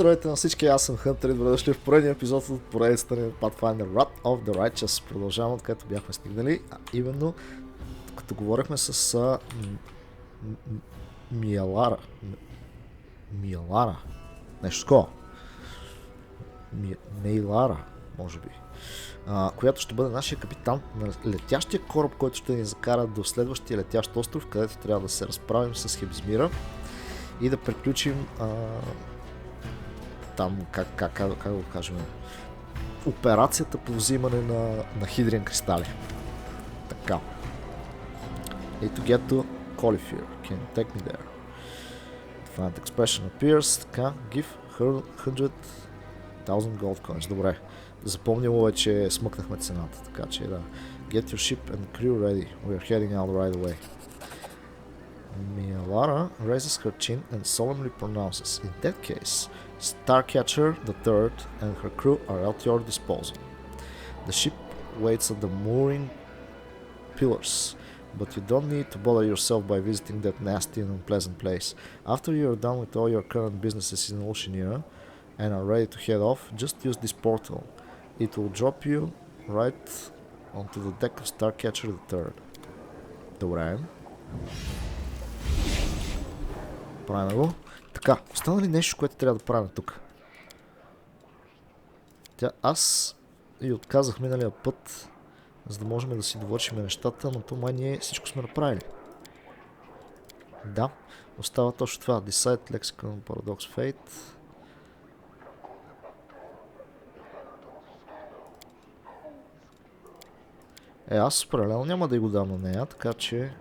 Здравейте на всички, аз съм Хънтер и добре дошли в поредния епизод от поредицата на Pathfinder Wrath of the Righteous. Продължавам откъдето бяхме стигнали, а именно като говорихме с Миелара. Нещо такова. Мейлара, може би. Която ще бъде нашия капитан на летящия кораб, който ще ни закара до следващия летящ остров, където трябва да се разправим с Хебзмира и да приключим там, как да го кажем, операцията по взимане на хидриен кристали. Така. And to get to Colifear. Can you take me there? Defined expression appears. Така. Give her 100,000 gold coins. Добре. Запомнило е, че смъкнахме цената, така че да. Get your ship and crew ready. We are heading out right away. Mielara raises her chin and solemnly pronounces, in that case, Starcatcher the Third and her crew are at your disposal. The ship waits at the mooring pillars, but you don't need to bother yourself by visiting that nasty and unpleasant place. After you are done with all your current businesses in Oceania and are ready to head off, just use this portal. It will drop you right onto the deck of Starcatcher the Third. Добре. Правим го. Така, остана ли нещо, което трябва да правим тук? Аз и отказах миналия път, за да можем да си довършим нещата, но то май ние всичко сме направили. Да, остава точно това. Decide Lexicon Paradox Fate. Аз паралелно няма да го дам на нея, така че...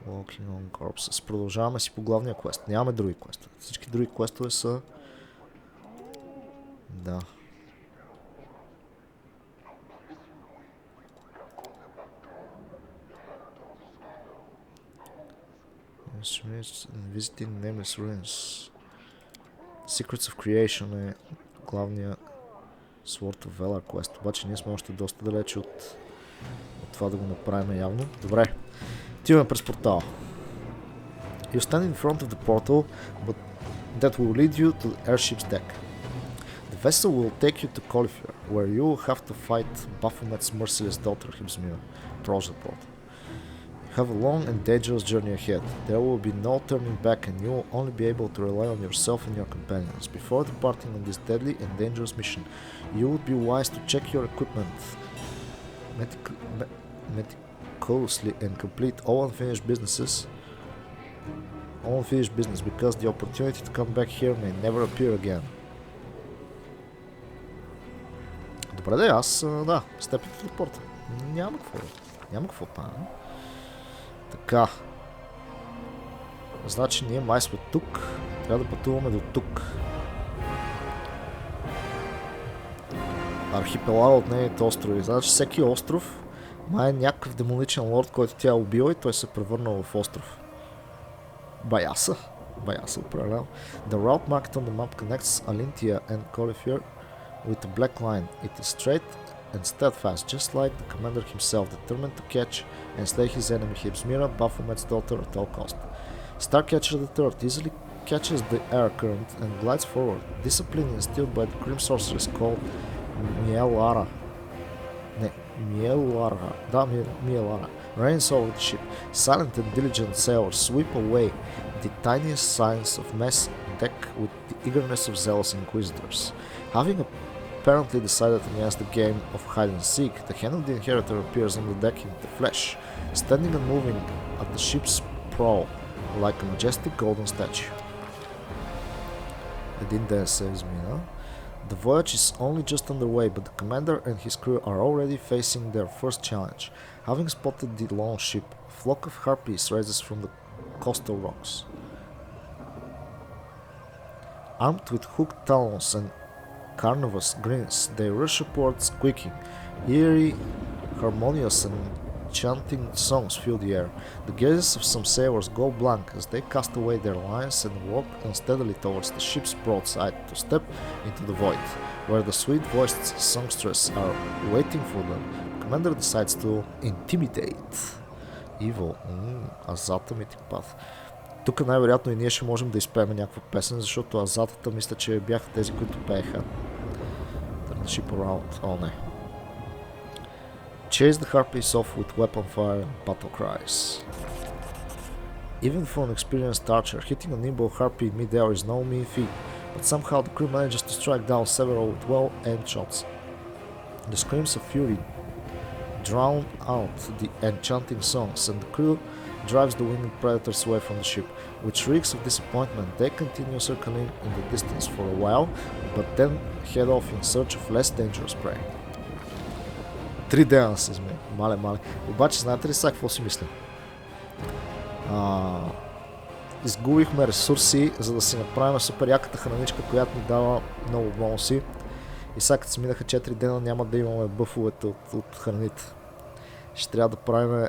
Walking on Corpses. Продължаваме си по главния квест. Нямаме други квестове. Всички други квестове са... Да. Visiting Nameless Ruins. Secrets of Creation е главния Sword of Valor квест. Обаче ние сме още доста далече от това да го направим явно. Добре. Отиваме през портала. You stand in front of the portal, but that will lead you to the airship's deck. The vessel will take you to Colifear, where you will have to fight Baphomet's merciless daughter Hibsmir. Approach the portal. You have a long and dangerous journey ahead. There will be no turning back and you will only be able to rely on yourself and your companions. Before departing on this deadly and dangerous mission, you would be wise to check your equipment closely and complete all unfinished business because the opportunity to come back here may never appear again. Добре да, аз степите до порта. Няма какво там. Така. Значи ние май сме тук. Трябва да пътуваме до тук. Архипелага от нейните острови. Значи всеки остров май е някакъв демоничен лорд, който тя е убила и той се е превърнал в остров. Баяса определено. The route marked on the map connects Alintia and Colifear with a black line. It is straight and steadfast, just like the commander himself, determined to catch and slay his enemy Hibsmira, Baphomet's daughter, at all cost. Starcatcher the Third easily catches the air current and glides forward, disciplined and instilled by the grim sorceress called Mielara. Mielara reigns over the ship. Silent and diligent sailors sweep away the tiniest signs of mess deck with the eagerness of zealous inquisitors. Having apparently decided against the game of hide and seek, the hand of the inheritor appears on the deck in the flesh, standing and moving at the ship's prow like a majestic golden statue. Един ден се измина. The voyage is only just underway, but the commander and his crew are already facing their first challenge. Having spotted the lone ship, a flock of harpies rises from the coastal rocks. Armed with hooked talons and carnivorous grins, they rush upwards squeaking. Eerie, harmonious and chanting songs fill the air. The gazes of some sailors go blank as they cast away their lines and walk unsteadily towards the ship's broadside to step into the void, where the sweet-voiced songstress are waiting for them. The commander decides to intimidate evil. Azata mythic path. Тук най-вероятно и ние ще можем да изпеем някаква песен, защото азатата мисля, че бяха тези, които пееха. Turn the ship around. О, не. Chase the harpies off with weapon fire and battle cries. Even for an experienced archer, hitting a nimble harpy mid-air is no mean feat, but somehow the crew manages to strike down several with well-aimed shots. The screams of fury drown out the enchanting songs, and the crew drives the winged predators away from the ship. With shrieks of disappointment, they continue circling in the distance for a while, but then head off in search of less dangerous prey. 3 дена се измени. Мале. Обаче, знаете ли сега какво си мисля? Изгубихме ресурси, за да си направим супер яката храничка, която ни дава много бонуси. И сега като се минаха 4 дена, няма да имаме бъфовете от храните. Ще трябва да правим...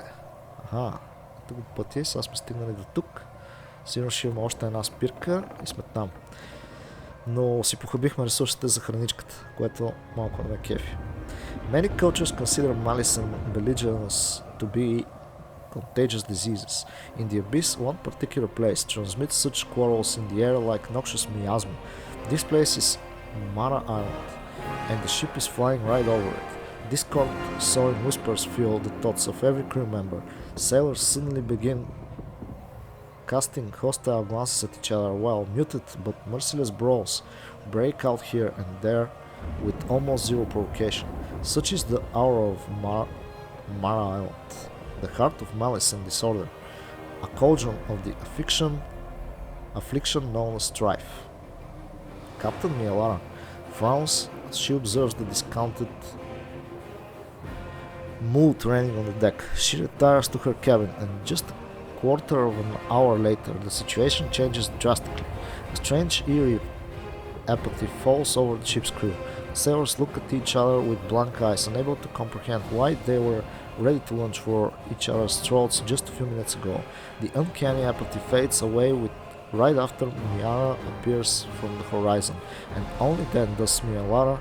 тук пъти, сега сме стигнали до тук. Сигурно ще имаме още една спирка и сме там. Но си похабихме ресурсите за храничката, което малко не ме кефи. Many cultures consider malice and belligerence to be contagious diseases. In the abyss, one particular place transmits such quarrels in the air like noxious miasma. This place is Mara Island, and the ship is flying right over it. Discord sowing whispers fill the thoughts of every crew member. Sailors suddenly begin casting hostile glances at each other, while muted but merciless brawls break out here and there with almost zero provocation. Such is the aura of Mara Island, the heart of malice and disorder, a cauldron of the affliction known as strife. Captain Mielara frowns as she observes the discounted mood reigning on the deck. She retires to her cabin, and just a quarter of an hour later, the situation changes drastically. A strange, eerie apathy falls over the ship's crew. Sailors look at each other with blank eyes, unable to comprehend why they were ready to lunge for each other's throats just a few minutes ago. The uncanny apathy fades away right after Miara appears from the horizon, and only then does Mielara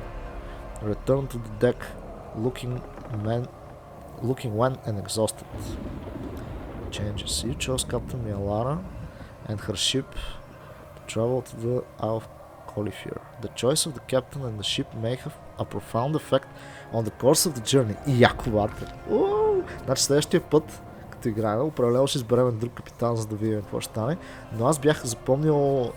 return to the deck, looking wan and exhausted. Changes. You chose Captain Mielara and her ship to travel to the Isle of Colifere. The choice of the captain and the ship may have a profound effect on the course of the journey. И яко бате. Значи следващия път, като играем, определено ще изберем друг капитан, за да видим какво ще стане. Но аз бях запомнил,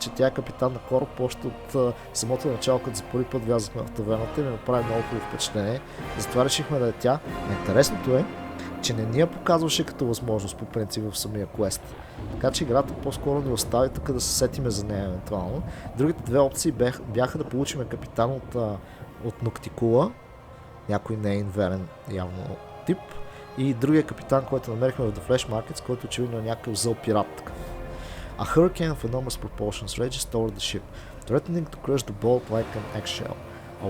че тя е капитан на кораб още от самото начало, като за първи път влязахме в таверната и ми направи много хубаво впечатление. Затова решихме да е тя. Интересното е, че не ни я показваше като възможност по принцип в самия квест. Така че играта по-скоро ни остави тук да се сетиме за нея евентуално. Другите две опции бяха да получиме капитан от Ноктикула, някой нейн верен явно тип, и другия капитан, който намерихме в The Flash Markets, който очевидно е някакъв зъл пират. A hurricane of enormous proportions rages toward the ship, threatening to crush the boat like an eggshell. A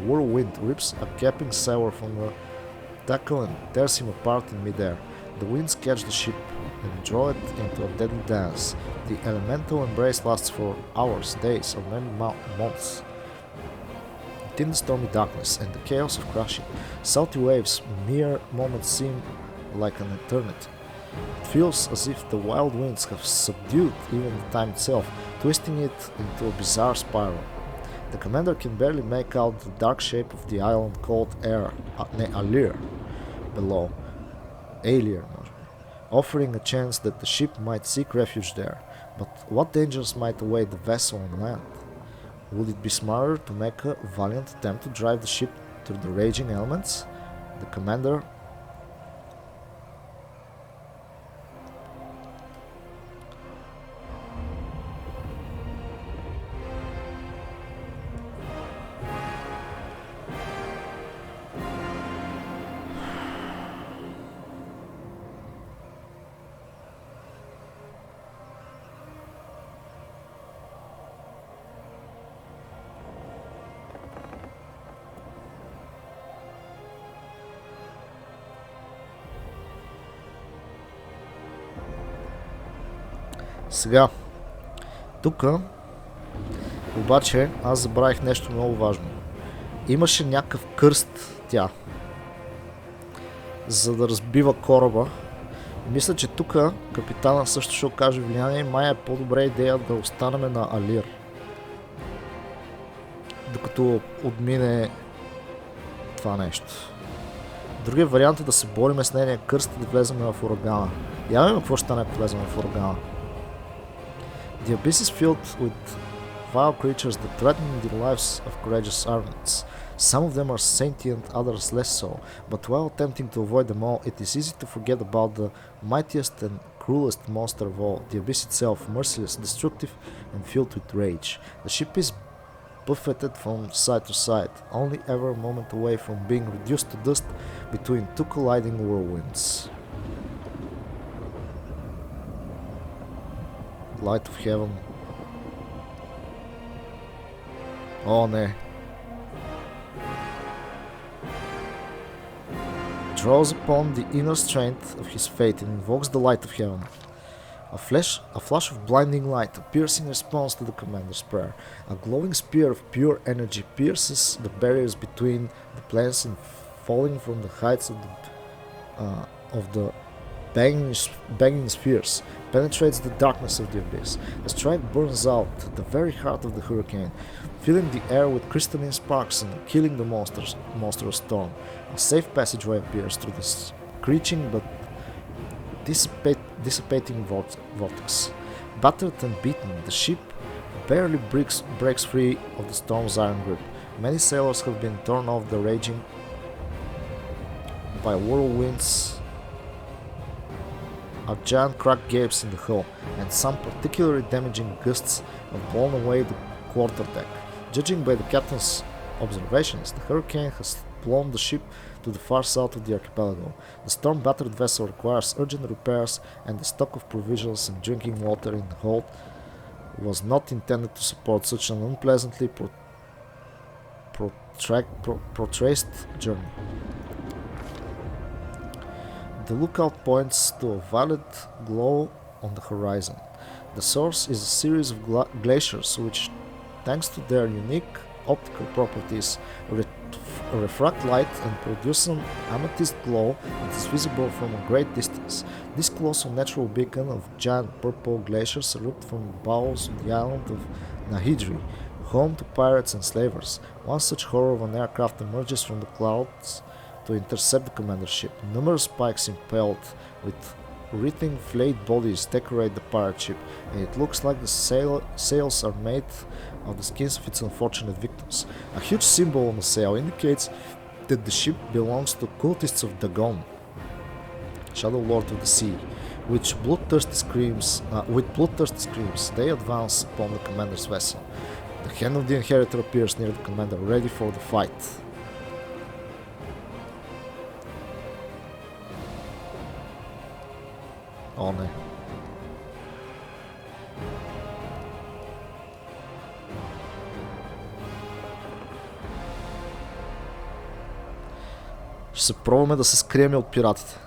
whirlwind rips a capping sailor from the tackle and tears him apart in mid-air. The winds catch the ship and draw it into a deadly dance. The elemental embrace lasts for hours, days, or many months. In the stormy darkness and the chaos of crashing, salty waves, mere moments seem like an eternity. It feels as if the wild winds have subdued even the time itself, twisting it into a bizarre spiral. The commander can barely make out the dark shape of the island called Alir below, offering a chance that the ship might seek refuge there. But what dangers might await the vessel on land? Would it be smarter to make a valiant attempt to drive the ship through the raging elements? The commander Сега, тук обаче аз забравих нещо много важно. Имаше някакъв кръст тя, за да разбива кораба, Мисля, че тук капитана също ще окаже влияние. Май е по-добра идея да останем на Алир. Докато отмине това нещо. Другия вариант е да се бориме с нейния кръст и да влезем в урагана. Я видим какво ще стане, ако влезем в урагана. The abyss is filled with vile creatures that threaten the lives of courageous armaments. Some of them are sentient, others less so, but while attempting to avoid them all, it is easy to forget about the mightiest and cruelest monster of all, the abyss itself, merciless, destructive, and filled with rage. The ship is buffeted from side to side, only ever a moment away from being reduced to dust between two colliding whirlwinds. Light of Heaven. О, не. Draws upon the inner strength of his fate and invokes the light of heaven. A flash of blinding light appears in response to the commander's prayer. A glowing spear of pure energy pierces the barriers between the planes and falling from the heights of the banging spheres, penetrates the darkness of the abyss. The strike burns out the very heart of the hurricane, filling the air with crystalline sparks and killing the monstrous storm. A safe passageway appears through the screeching but dissipating vortex. Battered and beaten, the ship barely breaks free of the storm's iron grip. Many sailors have been torn off the raging by whirlwinds. A giant crack gapes in the hull, and some particularly damaging gusts have blown away the quarterdeck. Judging by the captain's observations, the hurricane has blown the ship to the far south of the archipelago. The storm-battered vessel requires urgent repairs, and the stock of provisions and drinking water in the hold was not intended to support such an unpleasantly protracted journey. The lookout points to a violet glow on the horizon. The source is a series of glaciers which, thanks to their unique optical properties, refract light and produce an amethyst glow that is visible from a great distance. This colossal natural beacon of giant purple glaciers erupts from the bowels of the island of Nahidri, home to pirates and slavers. One such horror of an aircraft emerges from the clouds to intercept the commander's ship. Numerous spikes impaled with writhing flayed bodies decorate the pirate ship, and it looks like the sails are made of the skins of its unfortunate victims. A huge symbol on the sail indicates that the ship belongs to cultists of Dagon, Shadow Lord of the Sea. With bloodthirsty screams, they advance upon the commander's vessel. The hand of the inheritor appears near the commander, ready for the fight. О, не. Ще се пробваме да се скрием от пиратите.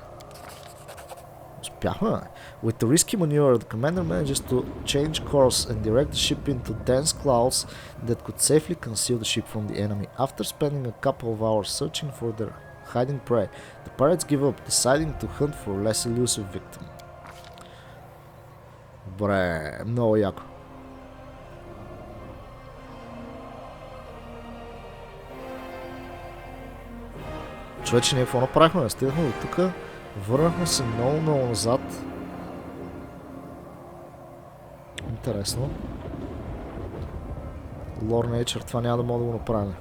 Успяхме, бе. With the risky maneuver, the commander manages to change course and direct the ship into dense clouds that could safely conceal the ship from the enemy. After spending a couple of hours searching for their hiding prey, the pirates give up, deciding to hunt for a less elusive victim. Добре, много яко. Човече, ние какво направихме? Стигнахме до тук, върнахме се много назад. Интересно. Lore Nature, това няма да мога да го направим.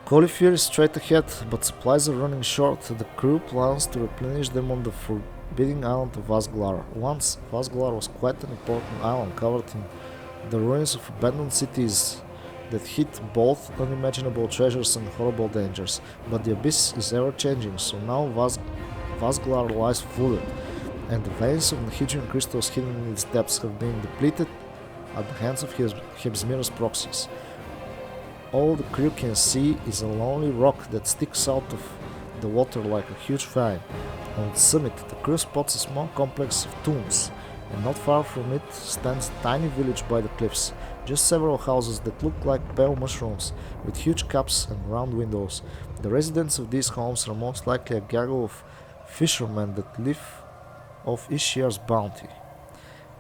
Cauliflower is straight ahead, but supplies are running short. The crew plans to replenish them on the forbidding island of Asglar. Once, Asglar was quite an important island covered in the ruins of abandoned cities that hid both unimaginable treasures and horrible dangers. But the abyss is ever-changing, so now Asglar lies flooded, and the veins of Nahidrian crystals hidden in its depths have been depleted at the hands of Hebsmira's proxies. All the crew can see is a lonely rock that sticks out of the water like a huge fang. On its summit, the crew spots a small complex of tombs, and not far from it stands a tiny village by the cliffs. just several houses that look like pale mushrooms, with huge caps and round windows. The residents of these homes are most likely a gaggle of fishermen that live off each year's bounty.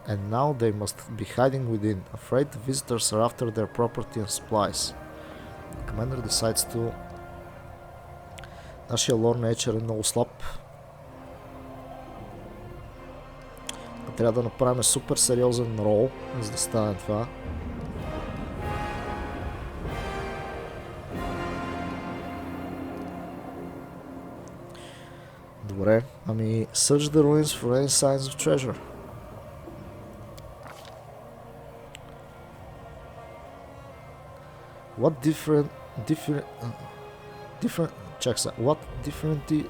And now they must be hiding within, afraid the visitors are after their property and supplies. The commander decides to... Нашия лор nature е много слаб. Трябва да направим супер сериозен рол, за да стане това. Добре, ами search the ruins for any signs of treasure. What different check that. What differentiates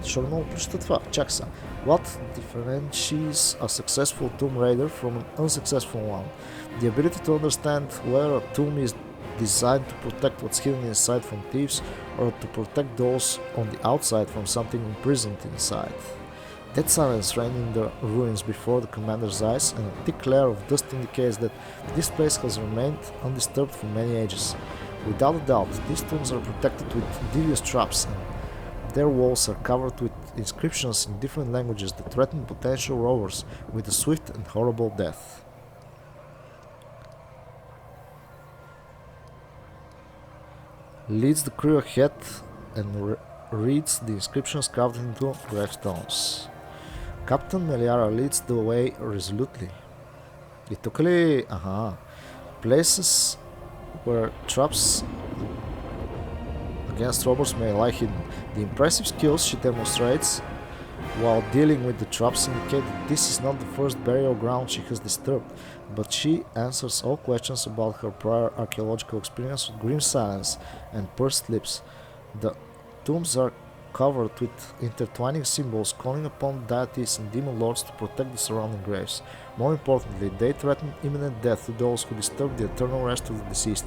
ще много прочета това. Чак са. What differentiates a successful tomb raider from an unsuccessful one? The ability to understand whether a tomb is designed to protect what's hidden inside from thieves or to protect those on the outside from something imprisoned inside. Dead silence reigned in the ruins before the commander's eyes, and a thick layer of dust indicates that this place has remained undisturbed for many ages. Without a doubt, these tombs are protected with devious traps, and their walls are covered with inscriptions in different languages that threaten potential rovers with a swift and horrible death. Leads the crew ahead and reads the inscriptions carved into gravestones. Captain Meliara leads the way resolutely. И тук ли... Places where traps against robbers may lie hidden. The impressive skills she demonstrates while dealing with the traps indicate that this is not the first burial ground she has disturbed, but she answers all questions about her prior archaeological experience with grim silence and pursed lips. The tombs are covered with intertwining symbols calling upon deities and demon lords to protect the surrounding graves. More importantly, they threaten imminent death to those who disturb the eternal rest of the deceased.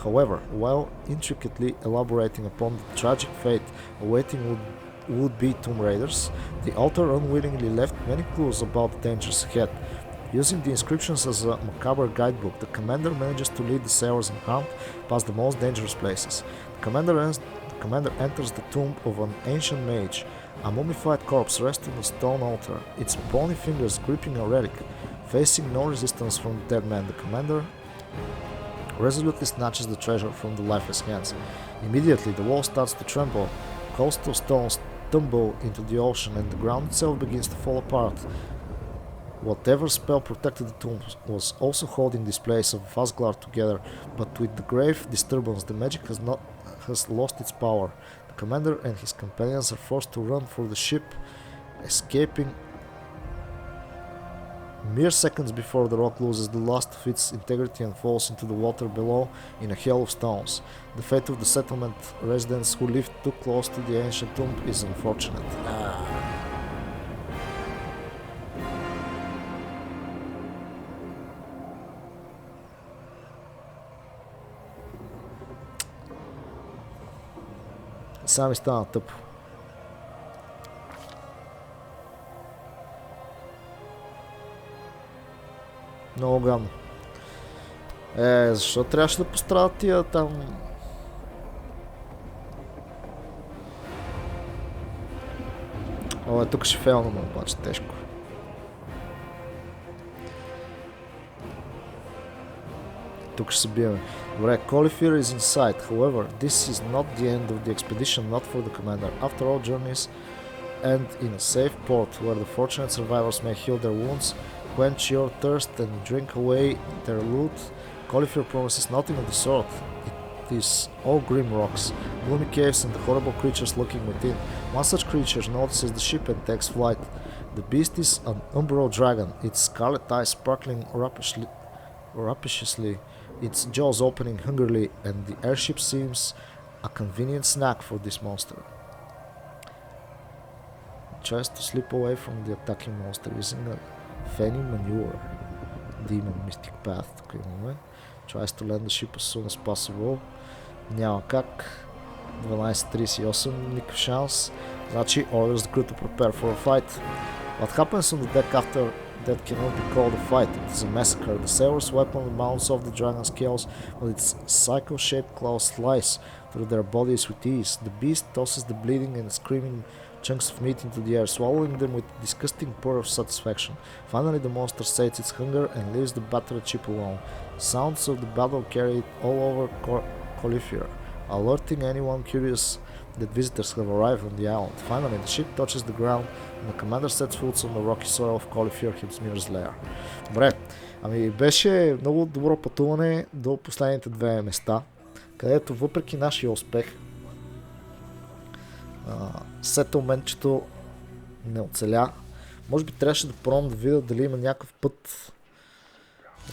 However, while intricately elaborating upon the tragic fate awaiting would-be tomb raiders, the author unwillingly left many clues about the dangers ahead. Using the inscriptions as a macabre guidebook, the commander manages to lead the sailors unharmed past the most dangerous places. The commander enters the tomb of an ancient mage. A mummified corpse rests on a stone altar, its bony fingers gripping a relic. Facing no resistance from the dead man, the commander resolutely snatches the treasure from the lifeless hands. Immediately, the wall starts to tremble, coastal stones tumble into the ocean, and the ground itself begins to fall apart. Whatever spell protected the tomb was also holding this place of Asgard together, but with the grave disturbance, the magic has lost its power. The commander and his companions are forced to run for the ship, escaping mere seconds before the rock loses the last of its integrity and falls into the water below in a hail of stones. The fate of the settlement residents who lived too close to the ancient tomb is unfortunate. Сега ми стана тъпо. Много гадно. Защо трябваше да пострадат тия там? Тук ще фейлнем, обаче тежко. Тук ще се биеме. Добре, Cauliflower is inside. However, this is not the end of the expedition, not for the commander. After all journeys end in a safe port where the fortunate survivors may heal their wounds, quench your thirst and drink away their loot, Cauliflower promises nothing of the sort. It is all grim rocks, gloomy caves and the horrible creatures lurking within. One such creature notices the ship and takes flight. The beast is an umbral dragon, its scarlet eyes sparkling rapaciously, its jaws opening hungrily, and the airship seems a convenient snack for this monster. It tries to slip away from the attacking monster using a fenny maneuver. Demon mystic path. Тук имаме. Tries to land the ship as soon as possible. Няма как. 12:38, никакъв шанс. Значи, orders the crew to prepare for a fight. What happens on the deck after that cannot be called a fight. It is a massacre. The sailor's weapon mounts off the dragon's scales, but its cycle-shaped claws slice through their bodies with ease. The beast tosses the bleeding and screaming chunks of meat into the air, swallowing them with disgusting purr of satisfaction. Finally, the monster sates its hunger and leaves the battered ship alone. Sounds of the battle carried all over Cauliflower, alerting anyone curious that visitors have arrived on the island. Finally, the ship touches the ground and the commander sets foot on the rocky soil of Cauliflower, his mirror's lair. Добре, ами беше много добро пътуване до последните две места, където въпреки нашия успех, сетълментчето не оцеля. Може би трябваше да пробвам да видя дали има някакъв път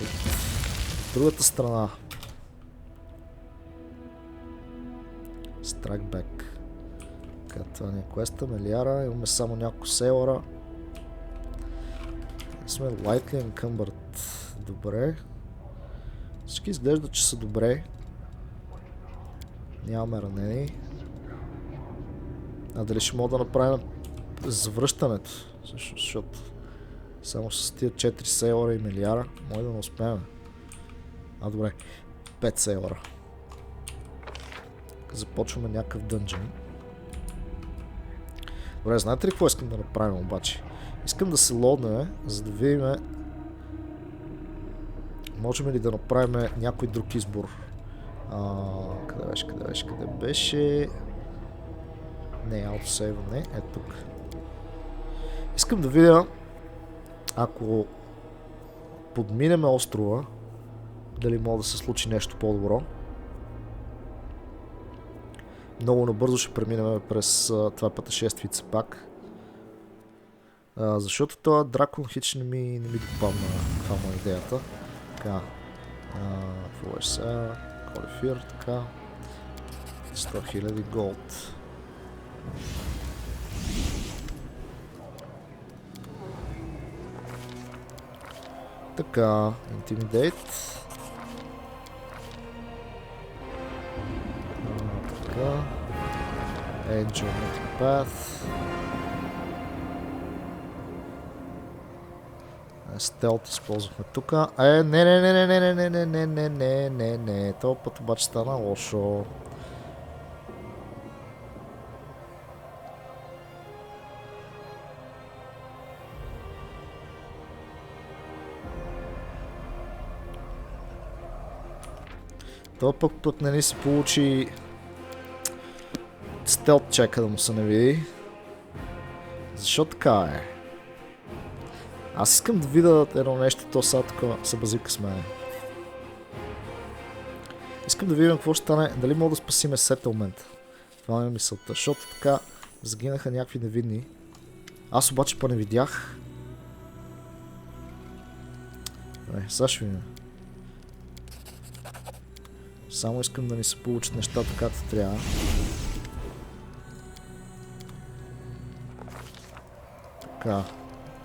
от другата страна. Strike back. Това ни е квеста, Мелиара, имаме само няколко сейлора. Сме lightly encumbered. Добре. Всички изглежда, че са добре. Нямаме ранени. А дали ще мога да направим завръщането? Защото само с тия 4 сейлора и Мелиара може да не успеем. Добре. 5 сейлора. Започваме някакъв дънжен. Добре, знаете ли какво искам да направим обаче? Искам да се лоднем, за да видим можем ли да направим някой друг избор. Къде беше? Не, аутосейва, не. Ето тук. Искам да видя, ако подминеме острова, дали мога да се случи нещо по-добро. Много набързо ще преминем през това пътешествице пак. Защото това дракон хич не ми допадна. Това му е идеята. Така. Какво е сега? Колифир, така. 100 000 голд. Така. Intimidate. Така. Angel Path. Стелт използвахме тук. Не. Това път обаче стана лошо. Това път не ни се получи стелт чека да му се не види. Защо така е? Аз искам да видя едно нещо, то сега тук се базика с мен. Искам да видим какво ще стане, дали мога да спасиме сетълмент. Това е мисълта, защото така загинаха някакви невидни. Аз обаче па не видях. Сега ще видим. Само искам да ни се получат нещата както трябва. Така.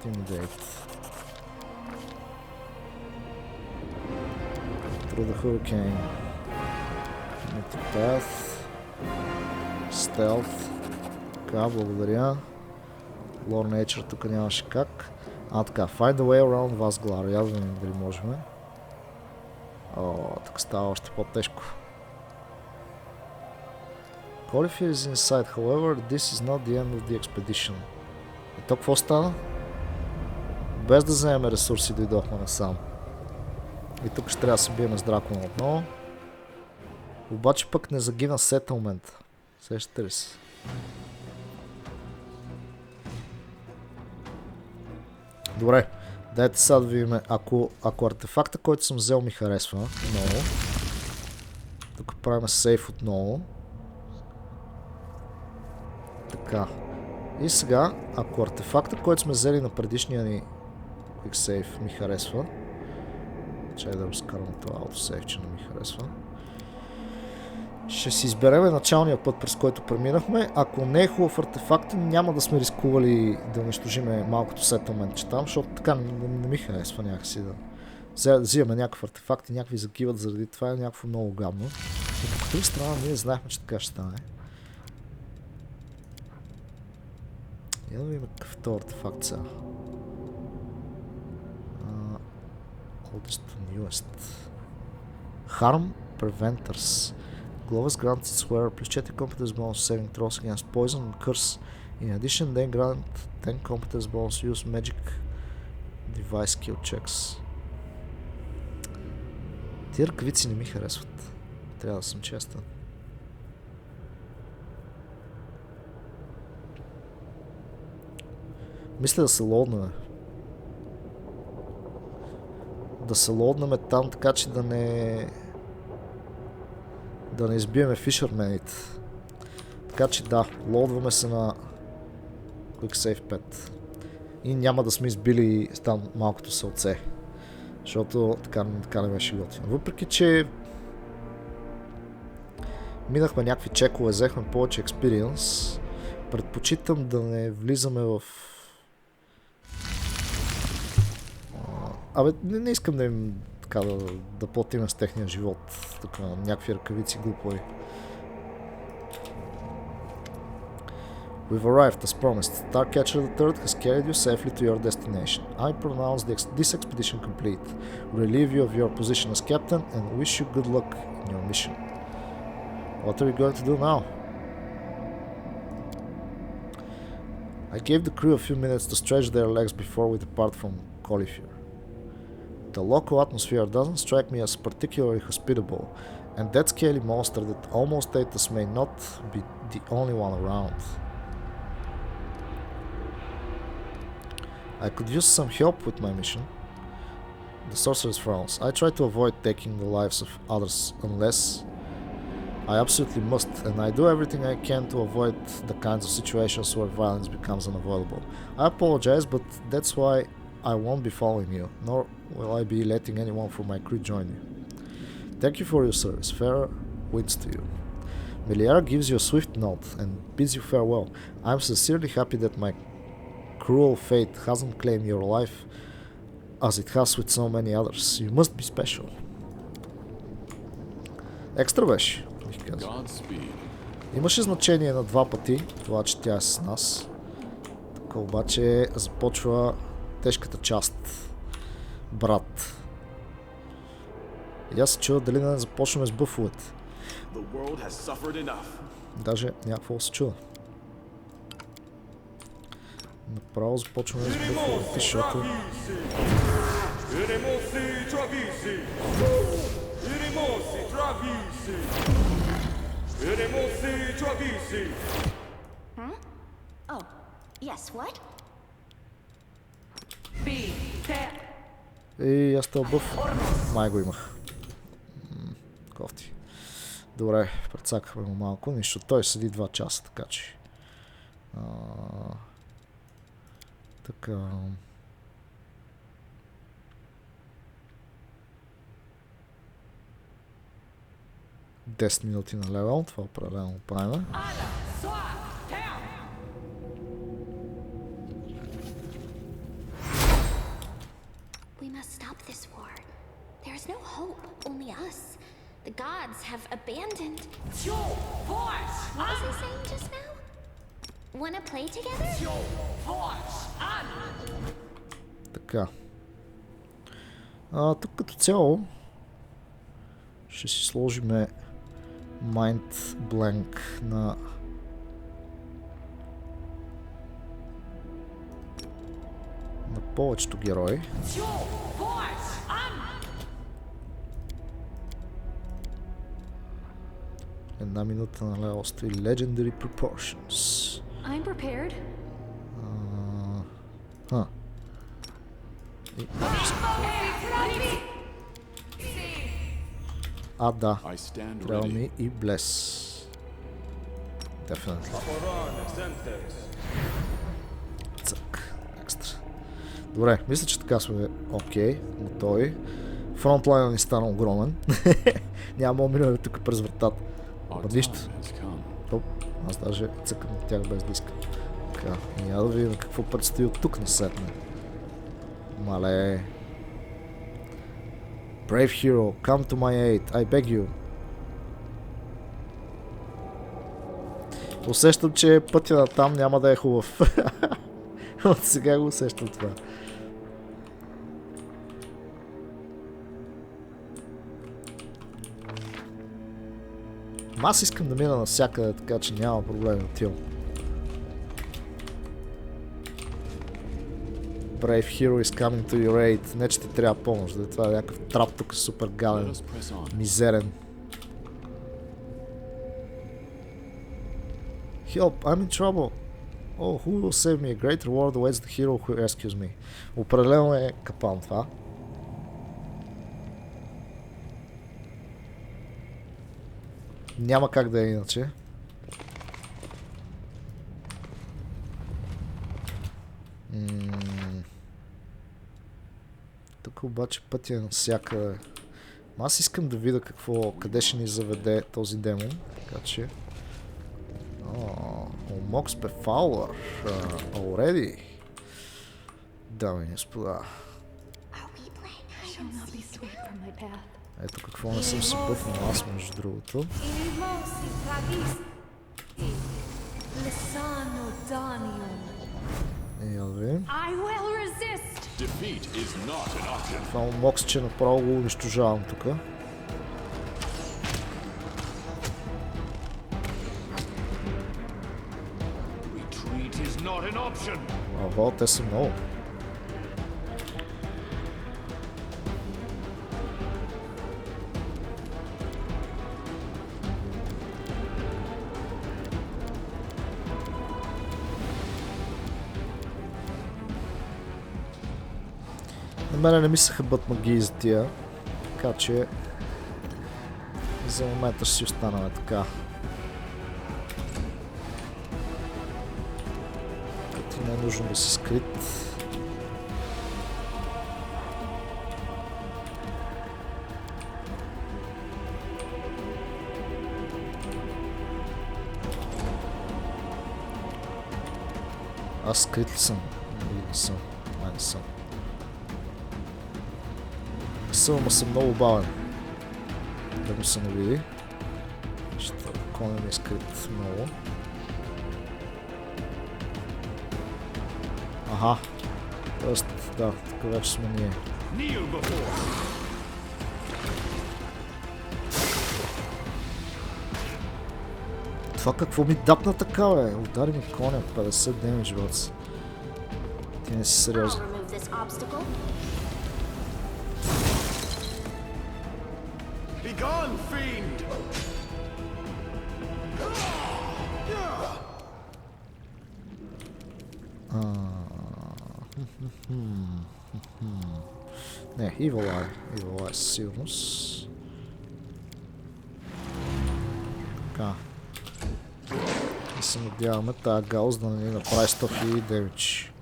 Intimidate. Through the hurricane. Path. Stealth. Така, благодаря. Lore Nature тук нямаше как. Така, find a way around Vasglar. Я да видим дали можем. Тук става още по-тежко. Cauliflower is inside, however, this is not the end of the expedition. И то какво стана? Без да вземем ресурси дойдохме насам. И тук ще трябва да се бием с дракона отново. Обаче пък не загина сетълмент. Сещате ли се? Добре, дайте сега да видим. Ако артефакта, който съм взел, ми харесва много. Тук правим сейф отново. Така. И сега, ако артефакта, който сме взели на предишния ни Quick Save ми харесва. Чай да разкарвам това autosave, че не ми харесва. Ще си изберем началния път, през който преминахме. Ако не е хубав артефакт, няма да сме рискували да унищожиме малкото сетълментче там, защото така не ми харесва някакси да взимаме някакъв артефакт и някакви загиват заради това е някакво много гадно. Но по друга страна ние знаехме, че така ще стане. Я да видим какъв този артефакт сега. Oldest to newest. Harm Preventers. Globus grants its wearer plus 4 competence bonus saving throws against poison and curse. In addition, they grant 10 competence bonus use magic device skill checks. Тия ръкавици не ми харесват. Трябва да съм честен. Мисля да се лоуднаме. Да се лоуднаме там, така че да не избиеме фишермените. Така че да, лоудваме се на Quick Save 5. И няма да сме избили там малкото селце. Защото така не беше готино. Въпреки че минахме някакви чекове, взехме повече експириенс, предпочитам да не влизаме в... не искам да им така да платиме с техния живот. Тук някакви ръкавици глупови. We've arrived as promised. Starcatcher III has carried you safely to your destination. I pronounce this expedition complete. Relieve you of your position as captain and wish you good luck in your mission. What are we going to do now? I gave the crew a few minutes to stretch their legs before we depart from Colifure. The local atmosphere doesn't strike me as particularly hospitable, and that scaly monster that almost ate us may not be the only one around. I could use some help with my mission. The sorceress frowns. I try to avoid taking the lives of others unless I absolutely must, and I do everything I can to avoid the kinds of situations where violence becomes unavoidable. I apologize, but that's why I won't be following you, nor will I be letting anyone from my crew join you. Thank you for your service. Fair winds to you. Meliara gives you a swift nod and bids you farewell. I am sincerely happy that my cruel fate hasn't claimed your life as it has with so many others. You must be special. Екстра беше, бих казал. Имаше значение на два пъти, това, че тя е с нас. Тук обаче започва тежката част. Брат. И аз се чува дали да не започваме с бъфовете. Даже някакво се чува. Направо започваме с бъфовете, защото... И аз този бъф май го имах. Кофти. Добре, прецакахме му малко, нищо. Той седи 2 часа, така че... Така... 10 минути на левел, това определено го правим. We must stop this war. There is no hope, only us. The gods have abandoned. What was I saying just now? Wanna play together? Така. Тук като цяло ще си сложиме Mind Blank на повечето герои. Една минута на лево стои Legendary Proportions. I'm prepared. Да. Трябва ми и Bless. Definitely. Цък. Екстра. Добре, мисля, че така сме окей, готови. Фронтлайнът ни стана огромен. Няма да минаме тук през вратата. Нищо. Аз даже цъкам на тях без да искам. Така, няма да видим какво предстои от тук насетне. Мале. Brave hero, come to my aid, I beg you. Усещам, че пътя на там няма да е хубав. От сега го усещам това. Аз искам да мина навсякъде, така че няма проблем, отивам. Brave hero is coming to your aid. Не, че ти трябва помощ, да това е някакъв трап тук е супер гаден, мизерен. Help, I'm in trouble. Oh, who will save me? A great reward awaits the hero who rescues me. Определено е капан това. Няма как да е иначе. Тук обаче пътя е навсякъде. Аз искам да видя къде ще ни заведе този демон. Така че... Mox Befowler. Already. Дами и господа. Ето какво не съм си бътнал аз, между другото. И да видим. Това Мокс, че направо го унищожавам тук. Ого, те са много. На мене не ми се хъбат магии за тия, така че за момента ще си останаме така. Като не е нужно да си скрит. Аз скрит ли съм? Или не съм? Май не съм. Ама съм много бавен. Да го се навиди. Ще коня ми е скрит много. Аха. Тоест, да, така вече сме ние. Това какво ми дапна така, бе? Удари ми коня, 50 демидж, бац. Ти не си сериозен. Не, Evil Eye със сигурност. Така. И се надяваме тази гаус да не ни направи 100 000 демидж.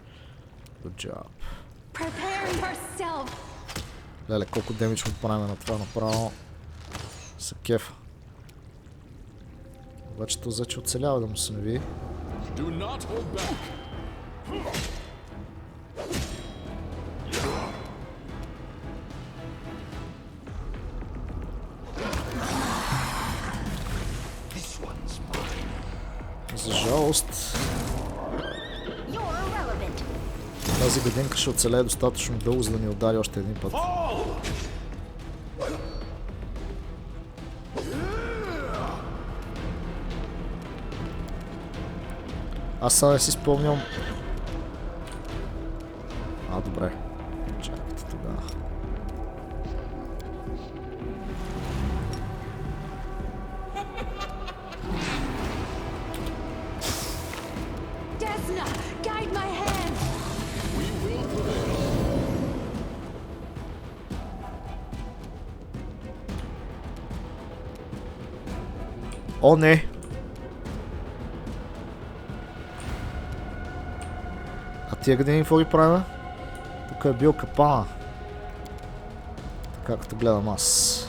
Good job. Леле, колко демидж му правим на това направо. Са кефа. Обаче то взе, че оцелява да му се не види. За жалост тази годинка ще оцелее достатъчно дълго, за да ни удари още един път. Аз сега не си спомням. Добре. Чакайте тогава. О, не! А тия години какво ги правим? Тук е бил капана. Така като гледам аз.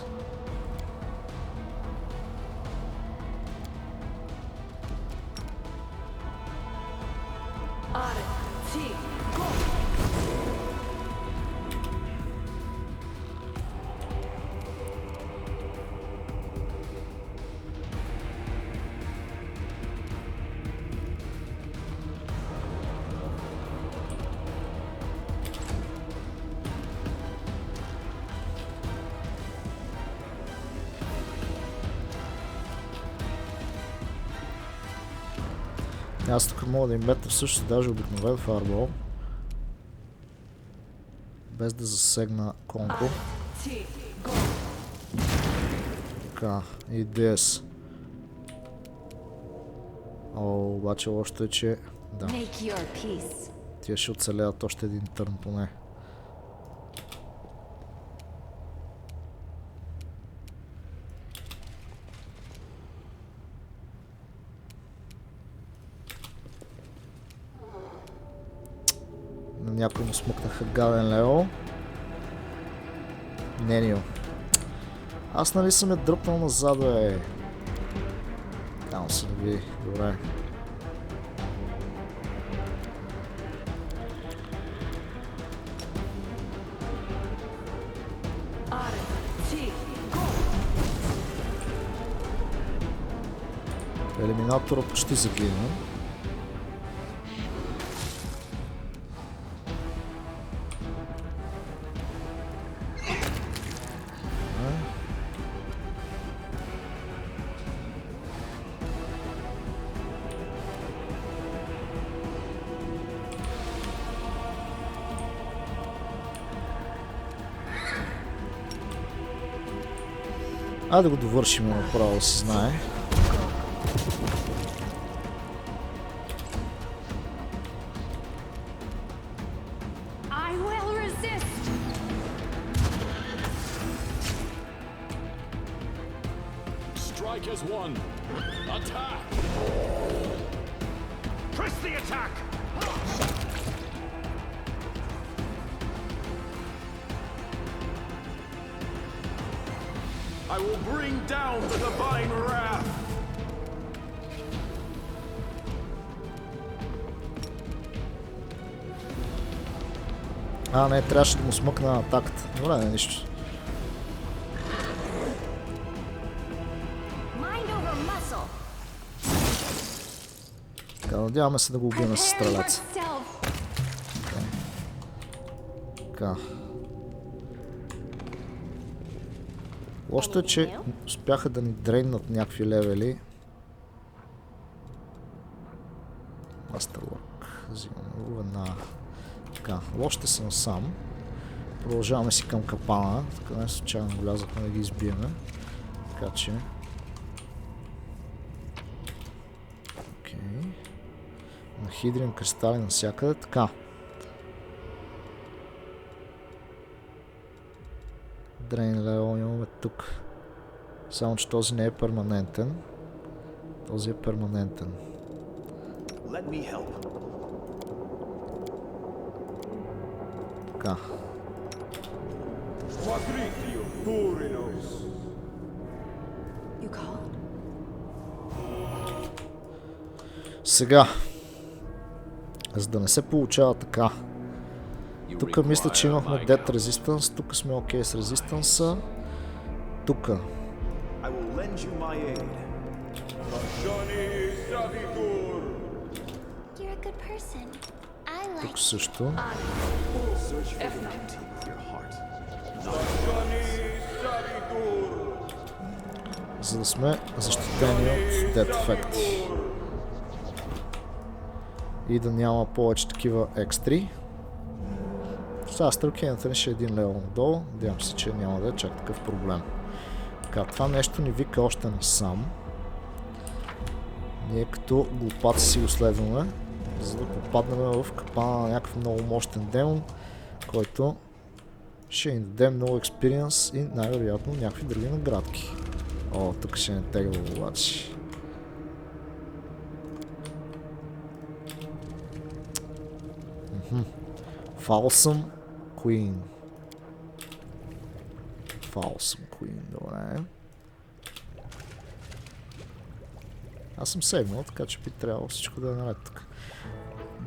Аз тук мога да им метна също даже обикновен фарбол. Без да засегна конко. Така, и DS. О, обаче лошото е, че... Да. Тия ще оцеляват още един търн поне. На някой му смъкнаха гаден лео. Ненио. Аз нали съм я дръпнал назад, бе. Там се не ви. Добре. Елиминатора почти загина. Да го довършим направо да се знае. I will bring down the divine wrath. Не, трябваше да му смъкна атаката. Добре, не, нищо. Така, надяваме се да го убием с стрелеца. Така. Лошото е, че успяха да ни дрейнат някакви левели. Мастерлок. Взимаме го веднага. Така, лошите съм сам. Продължаваме си към капана. Така не случайно влязахме да ги избиеме. Така че... Окей. Нахидрим кристали навсякъде. Така. Дрейн лео имаме тук. Само че този не е перманентен. Този е перманентен. Така. Сега. За да не се получава така. Тук мисля, че имахме Dead Resistance, тук сме окей с Resistance. Тук. Тук също. За да сме защитени от Dead ефекти. И да няма повече такива екстри. Сега стрелкината ни ще е един левел надолу. Надявам се, че няма да е чак такъв проблем. Така, това нещо ни вика още насам. Ние като глупаци си го следваме, за да попаднем в капана на някакъв много мощен демон, който ще ни даде много експириенс и най-вероятно някакви други наградки. О, тук ще не тегва обаче. Фалсъм Queen. Фалсъм Queen, добре. Аз съм сейвнал, така че би трябвало всичко да е наред тук.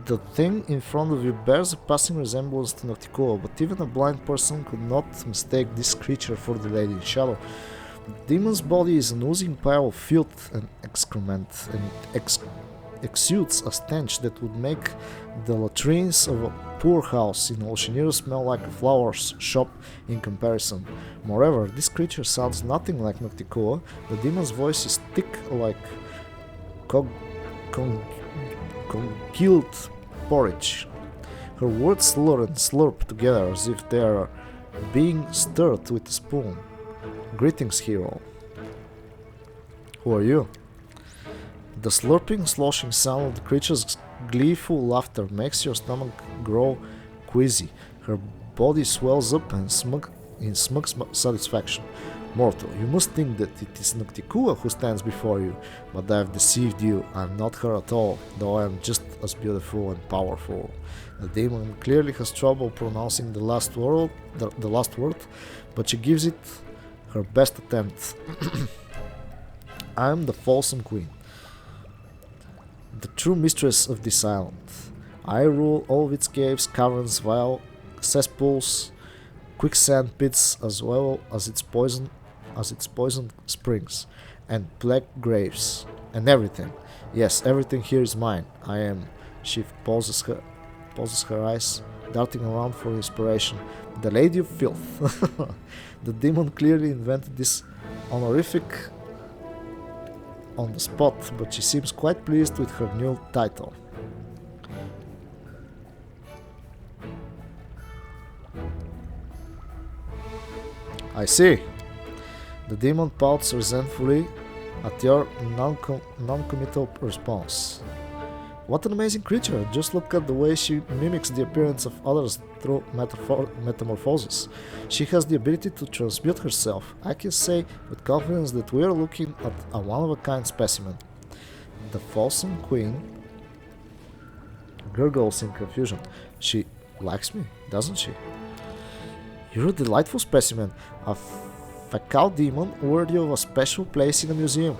The thing in front of you bears a passing resemblance to Nocticola, but even a blind person could not mistake this creature for the lady in shadow. The demon's body is an oozing pile of filth and excrement, and it exudes a stench that would make the latrines of a poorhouse in Oceanero smell like a flower's shop in comparison. Moreover, this creature sounds nothing like Nocticola. The demon's voice is thick like congealed porridge. Her words slur and slurp together as if they are being stirred with a spoon. Greetings, hero. Who are you? The slurping, sloshing sound of the creature's gleeful laughter makes your stomach grow queasy. Her body swells up and in smug satisfaction. Mortal, you must think that it is Nocticua who stands before you, but I have deceived you. I am not her at all, though I am just as beautiful and powerful. The demon clearly has trouble pronouncing the last word, but she gives it her best attempt. I am the Folsom Queen, the true mistress of this island. I rule all of its caves, caverns, vile cesspools, quicksand pits, as well as its poisoned springs and black graves, and everything. Yes, everything here is mine. I am. She pauses her eyes, darting around for inspiration. The Lady of Filth. The demon clearly invented this honorific on the spot, but she seems quite pleased with her new title. I see. The demon pouts resentfully at your non-committal response. What an amazing creature! Just look at the way she mimics the appearance of others through metamorphosis. She has the ability to transmute herself. I can say with confidence that we are looking at a one-of-a-kind specimen. The Folsom Queen gurgles in confusion. She likes me, doesn't she? You're a delightful specimen, a fecal demon worthy of a special place in a museum.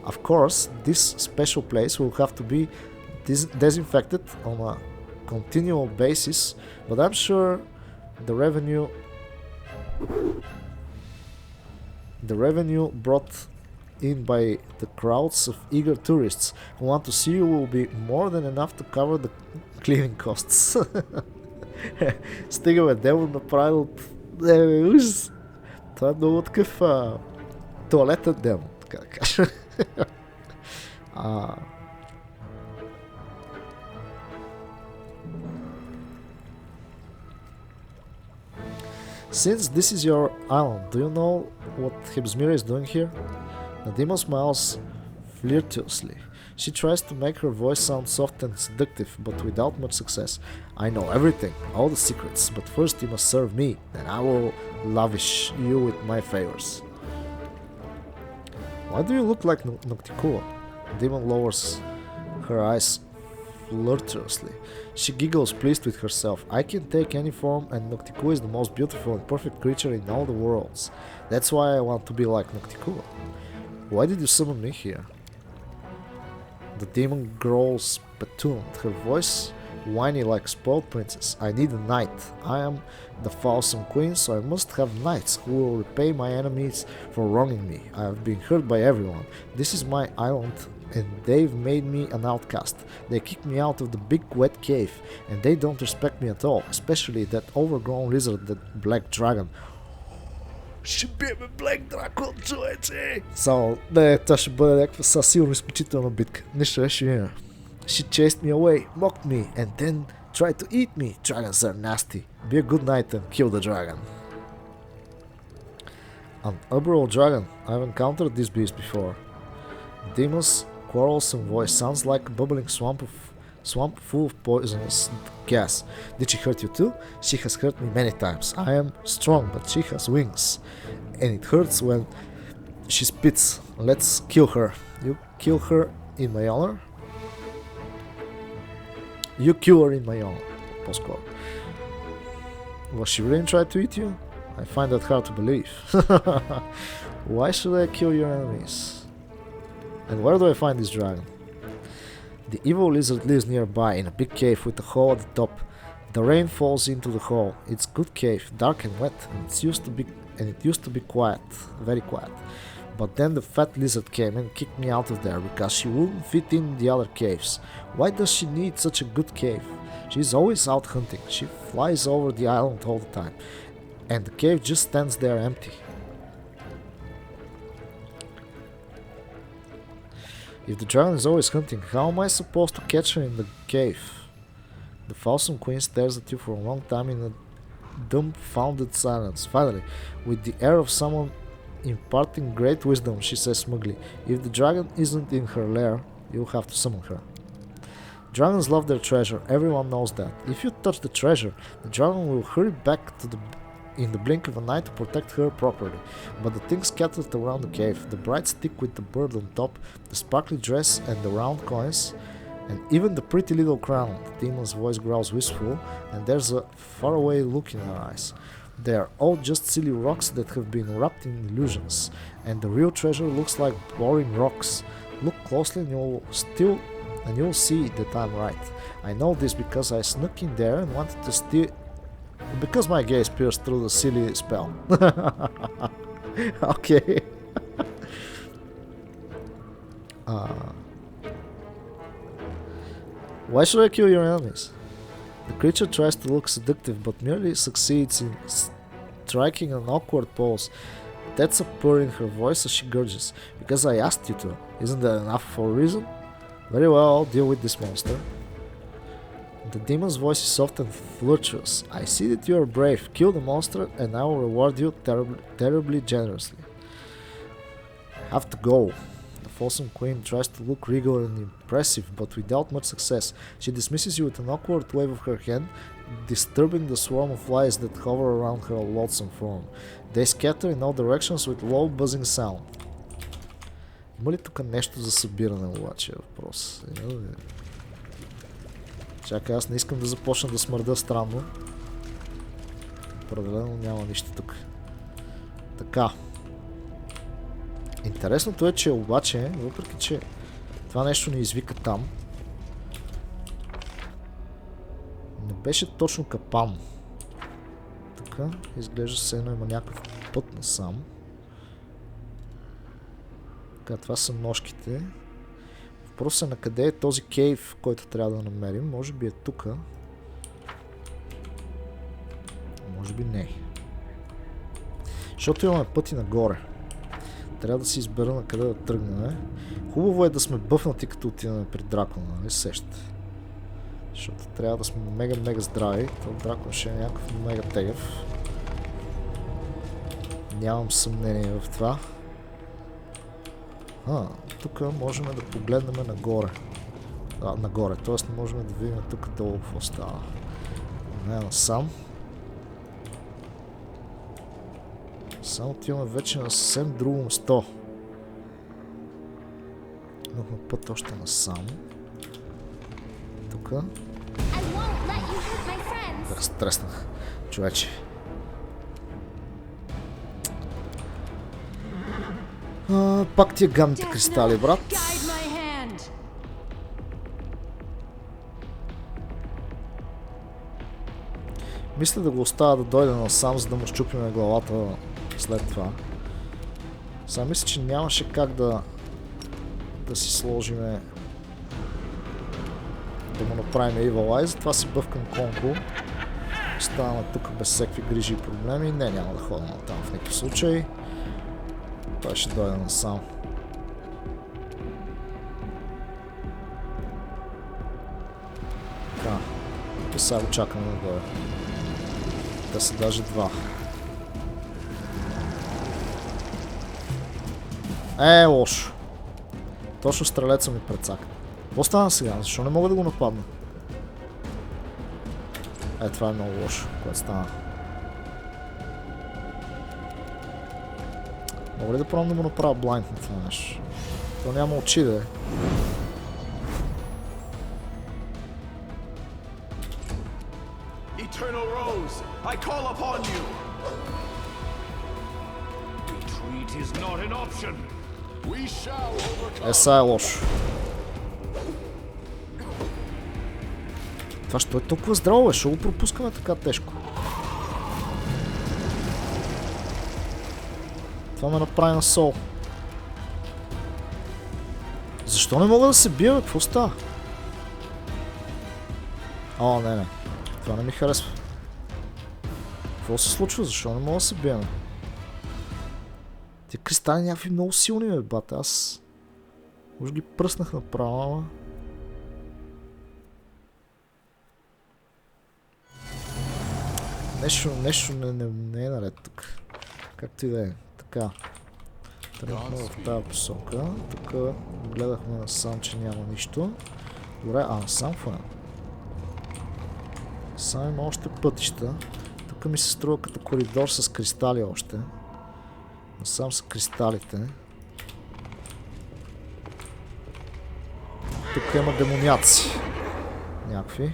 Of course, this special place will have to be disinfected on a continual basis, but I'm sure the revenue brought in by the crowds of eager tourists who want to see you will be more than enough to cover the cleaning costs. Стига бе, демон направил от... ужас! Това е много такъв туалетен демон, така да кажа. Since this is your island, do you know what Hibsmira is doing here? The demon smiles flirtiously. She tries to make her voice sound soft and seductive, but without much success. I know everything, all the secrets, but first you must serve me, then I will lavish you with my favors. Why do you look like Nocticua? The demon lowers her eyes flirtiously. She giggles, pleased with herself. I can take any form, and Nocticua is the most beautiful and perfect creature in all the worlds. That's why I want to be like Nocticua. Why did you summon me here? The demon growls spittooned, her voice whiny like a spoiled princess. I need a knight. I am the Folsom Queen, so I must have knights who will repay my enemies for wronging me. I have been hurt by everyone. This is my island, and they've made me an outcast. They kicked me out of the big wet cave, and they don't respect me at all, especially that overgrown lizard, that black dragon. Ще биеме Black Dragon, човече! Само, не, това ще бъде някаква със сигурно изключителна битка. Нищо, ще видим. She chased me away, mocked me, and then tried to eat me. Dragons are nasty. Be a good knight and kill the dragon. An umbral dragon. I've encountered this beast before. Demon's quarrelsome voice sounds like a bubbling swamp full of poisonous gas. Did she hurt you too? She has hurt me many times. I am strong, but she has wings, and it hurts when she spits. Let's kill her. You kill her in my honor? You kill her in my honor. Postcard. Was she really trying to eat you? I find that hard to believe. Why should I kill your enemies? And where do I find this dragon? The evil lizard lives nearby in a big cave with a hole at the top. The rain falls into the hole. It's a good cave, dark and wet, and it used to be quiet, very quiet. But then the fat lizard came and kicked me out of there because she wouldn't fit in the other caves. Why does she need such a good cave? She's always out hunting. She flies over the island all the time, and the cave just stands there empty. If the dragon is always hunting, how am I supposed to catch her in the cave? The Falsum Queen stares at you for a long time in a dumbfounded silence. Finally, with the air of someone imparting great wisdom, she says smugly, if the dragon isn't in her lair, you'll have to summon her. Dragons love their treasure, everyone knows that. If you touch the treasure, the dragon will hurry back in the blink of an eye to protect her properly. But the things scattered around the cave, the bright stick with the bird on top, the sparkly dress and the round coins, and even the pretty little crown, the demon's voice growls wistful, and there's a faraway look in her eyes. They are all just silly rocks that have been wrapped in illusions, and the real treasure looks like boring rocks. Look closely and you'll see that I'm right. I know this because I snuck in there and wanted to steal... Because my gaze pierced through the silly spell. Okay. Why should I kill your enemies? The creature tries to look seductive but merely succeeds in striking an awkward pose. That's a purr in her voice as she gurges. Because I asked you to. Isn't that enough for a reason? Very well, I'll deal with this monster. The demon's voice is soft and flirtatious. I see that you are brave. Kill the monster and I will reward you terribly generously. I have to go. The Falsum Queen tries to look regal and impressive, but without much success. She dismisses you with an awkward wave of her hand, disturbing the swarm of flies that hover around her loathsome form. They scatter in all directions with low buzzing sound. Има ли тук нещо за събиране обаче? Въпрос. Чакай, аз не искам да започна да смърда странно. Определено няма нищо тук. Така. Интересното е, че обаче, въпреки че това нещо ни извика там, не беше точно капан. Тук изглежда се едно има някакъв път насам. Така, това са ножките. Въпросът е на къде е този кейв, който трябва да намерим. Може би е тук. Може би не. Защото имаме пъти нагоре. Трябва да си избера на къде да тръгнем. Хубаво е да сме бъфнати, като отиваме при дракона, нали сещате? Защото трябва да сме мега здрави. Това дракон ще е някакъв мега тегъв. Нямам съмнение в това. Тук можем да погледнем нагоре. Нагоре, т.е. можем да видим тук долу какво става. Не насам. Само отиваме вече на съвсем друго место. Имахме път още насам. Тук. Да разтреснах, човече. Пак тия гадните кристали, брат. Мисля да го оставя да дойде насам, за да му щупиме главата след това. Сега мисля, че нямаше как да си сложиме, да му направим Evil Eye, затова си бъвкам Конко. Ставаме тук без всякакви грижи и проблеми. Не, няма да ходя там в никакъв случай. Той ще дойде насам. Така. И сега го чакаме да дойде. Те са даже два. Лошо. Точно стрелеца ми прецака. Какво стана сега? Защо не мога да го нападна? Това е много лошо, което стана. Мога ли да пробвам да му направя блайнд на това нещо? То няма очи да е. Сега е лошо. Това що е толкова здраво, бе? Ще го пропускаме така тежко. Това ме направи на сол. Защо не мога да се бия, бе? Какво става? Не. Това не ми харесва. Какво се случва? Защо не мога да се бия, бе? Тия кристали някакви много силни, бе, бата. Аз Уж ги пръснах направо, ама... Нещо не е наред тук. Както и да е. Така. Тръгнахме в тази посока. Тук гледахме насам, че няма нищо. Добре, насам какво е? Сам има още пътища. Тук ми се струва като коридор с кристали още. Насам са кристалите. Тук има демоняци. Някакви.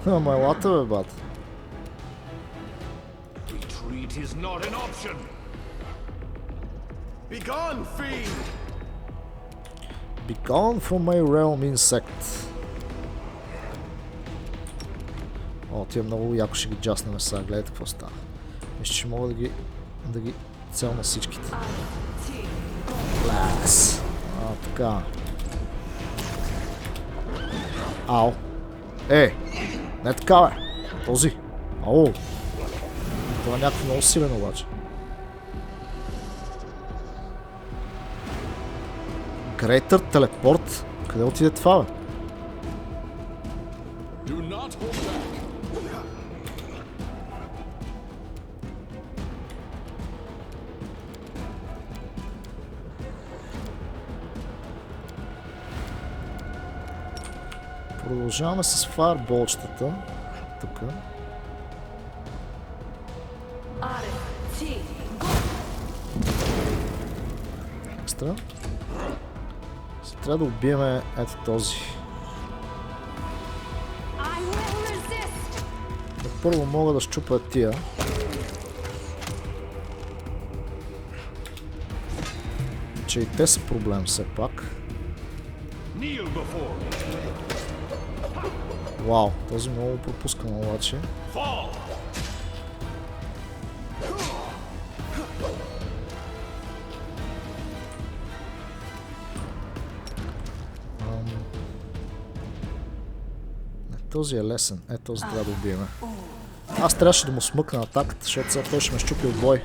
Ама елата, бе, бат. Be gone from my realm, insect. О, тия много яко ще ги джаснем сега. Гледайте какво става. Мисля, че мога да ги целна всичките. Лакс. Така. Ау. Не така, бе. Този. Ау. Това е някакво много силен обаче. Грейтър телепорт. Къде отиде това, бе? Продължаваме с фаерболчетата. Тук. Екстра. Трябва да убиеме ето този. Първо мога да щупя тия. Че и те са проблем все пак. Вау, този много пропускам обаче. Този е лесен. Този трябва да убиеме. Аз трябваше да му смъкна атаката, защото сега той ще ме щупи от бой.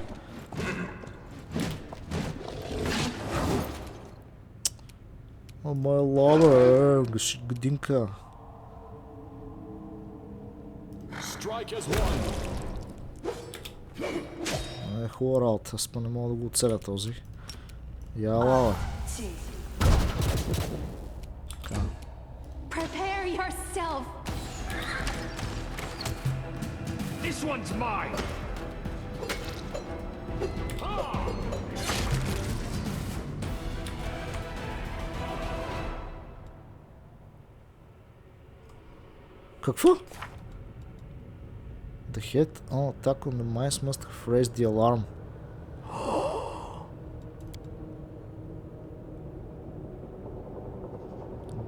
Моя лава, годинка. Хубава работа, аз не мога да го оцеля този. Я лава. This one's mine. Какво? The head on attack on the mines must have raised the alarm.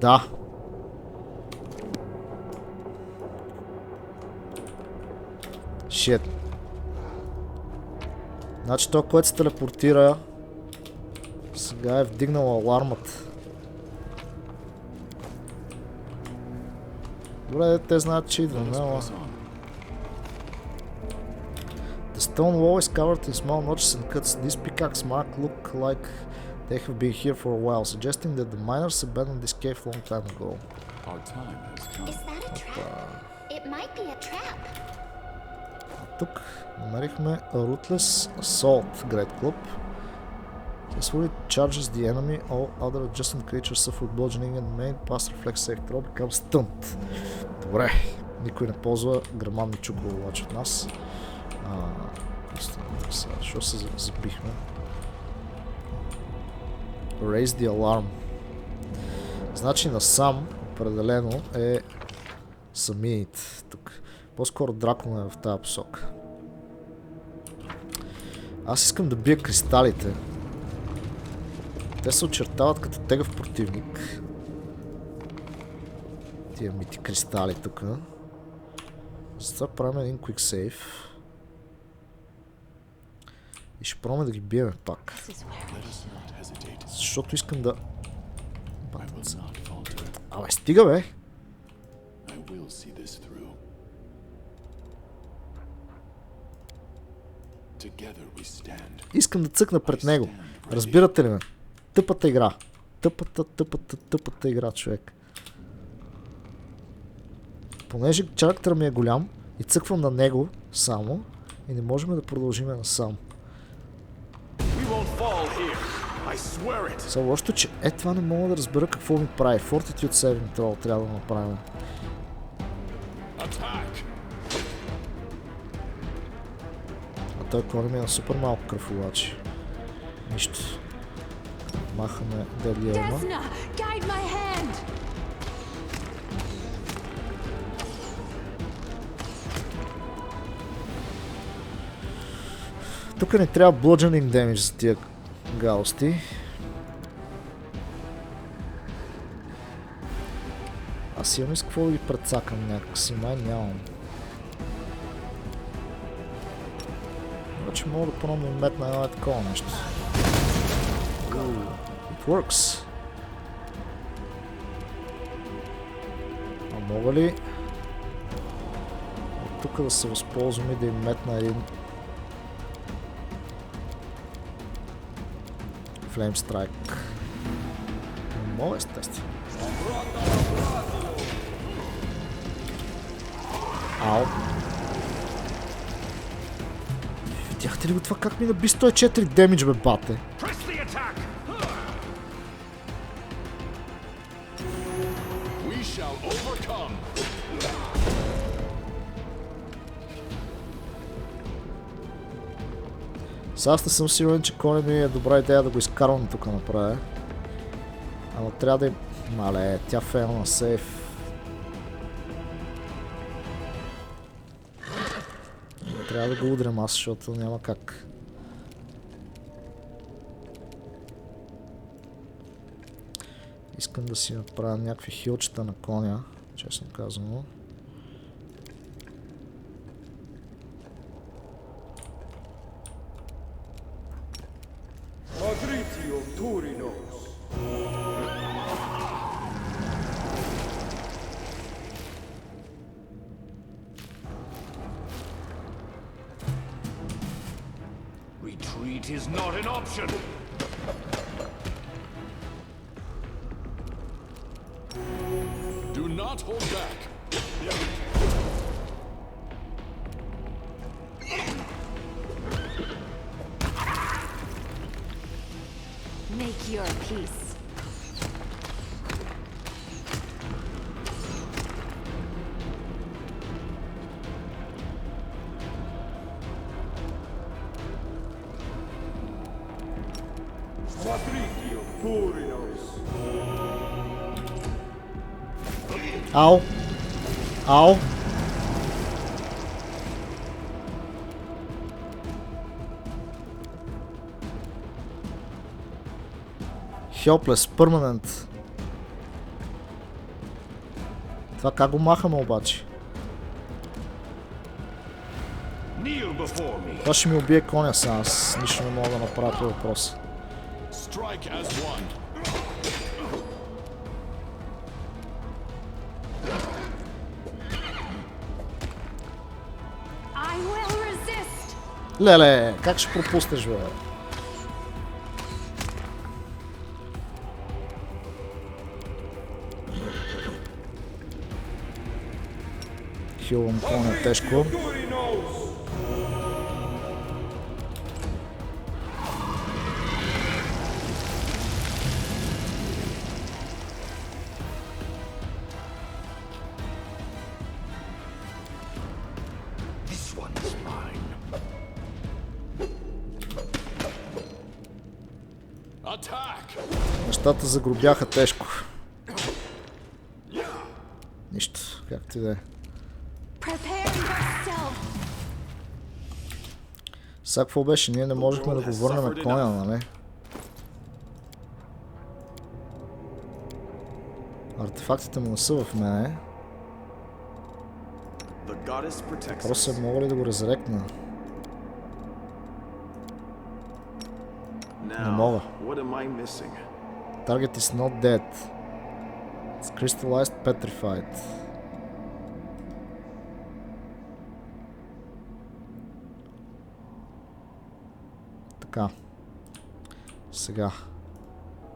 Да. Shit. Значи той, който се телепортира, сега е вдигнал алармата. Добре, те знаят, че идваме, ала. The stone wall is covered in small notches and cuts. These pickaxe mark look like they have been here for a while, suggesting that the miners abandoned this cave long time ago. Is that a trap? It might be a trap. Тук намерихме Ruthless Assault Great Club. This fully charges the enemy. All other adjacent creatures suffer bludgeoning and main pass reflex save throw becomes stunned. Добре, никой не ползва грамадни чукове обаче от нас. Защо се забихме? Raise the alarm. Значи насам определено е самият тук. По-скоро дракона е в тази посока. Аз искам да бия кристалите. Те се очертават като тегъв противник. Тия мити кристали тук. Затова правим един quick save. И ще пробваме да ги биеме пак. Защото искам да... Абе, стига, бе! Together we stand. Искам да цъкна пред него. Разбирате ли ме? Тъпата игра. Тъпата игра, човек. Понеже чарактера ми е голям и цъквам на него само и не можем да продължим насам. Само лошото, че това не мога да разбера какво ми прави. Fortitude Saving Throw трябва да направим. А той клони ми е на супер малко кръв обаче. Нищо. Махаме Deadly Aim. Тук не трябва bludgeoning damage за тия галсти. Аз имам с какво да ги прецакам някакси, май нямам. Обаче мога да пробвам да метна едно такова нещо. It works. А мога ли от тук да се възползвам и да им метна един Flame Strike? Не мога, естествено. Ау. Видяхте ли го това как ми наби 104 демидж, бе, бате? Сега аз не съм сигурен, че коня ми е добра идея да го изкарвам тук направя. Ама трябва да им... Мале, тя фейла на сейф. Трябва да го удрям аз, защото няма как. Искам да си направя някакви хилчета на коня, честно казано. Retreat is not an option. Do not hold back. Make your peace. Ау! Ау! Helpless, permanent. Това как го махаме обаче? Това ще ми убие коня сега, аз нищо не мога да направя по въпроса. Леле, как ще пропуснеш, бе? Хилвам коня тежко. Нещата загробяха тежко. Нищо, както и да е. Сега какво беше? Ние не можехме да го върнем коня, нали? Артефактите му не са в мене. Просто мога ли да го разрекна? Не мога. Target is not dead. It's crystallized, petrified. Така. Сега.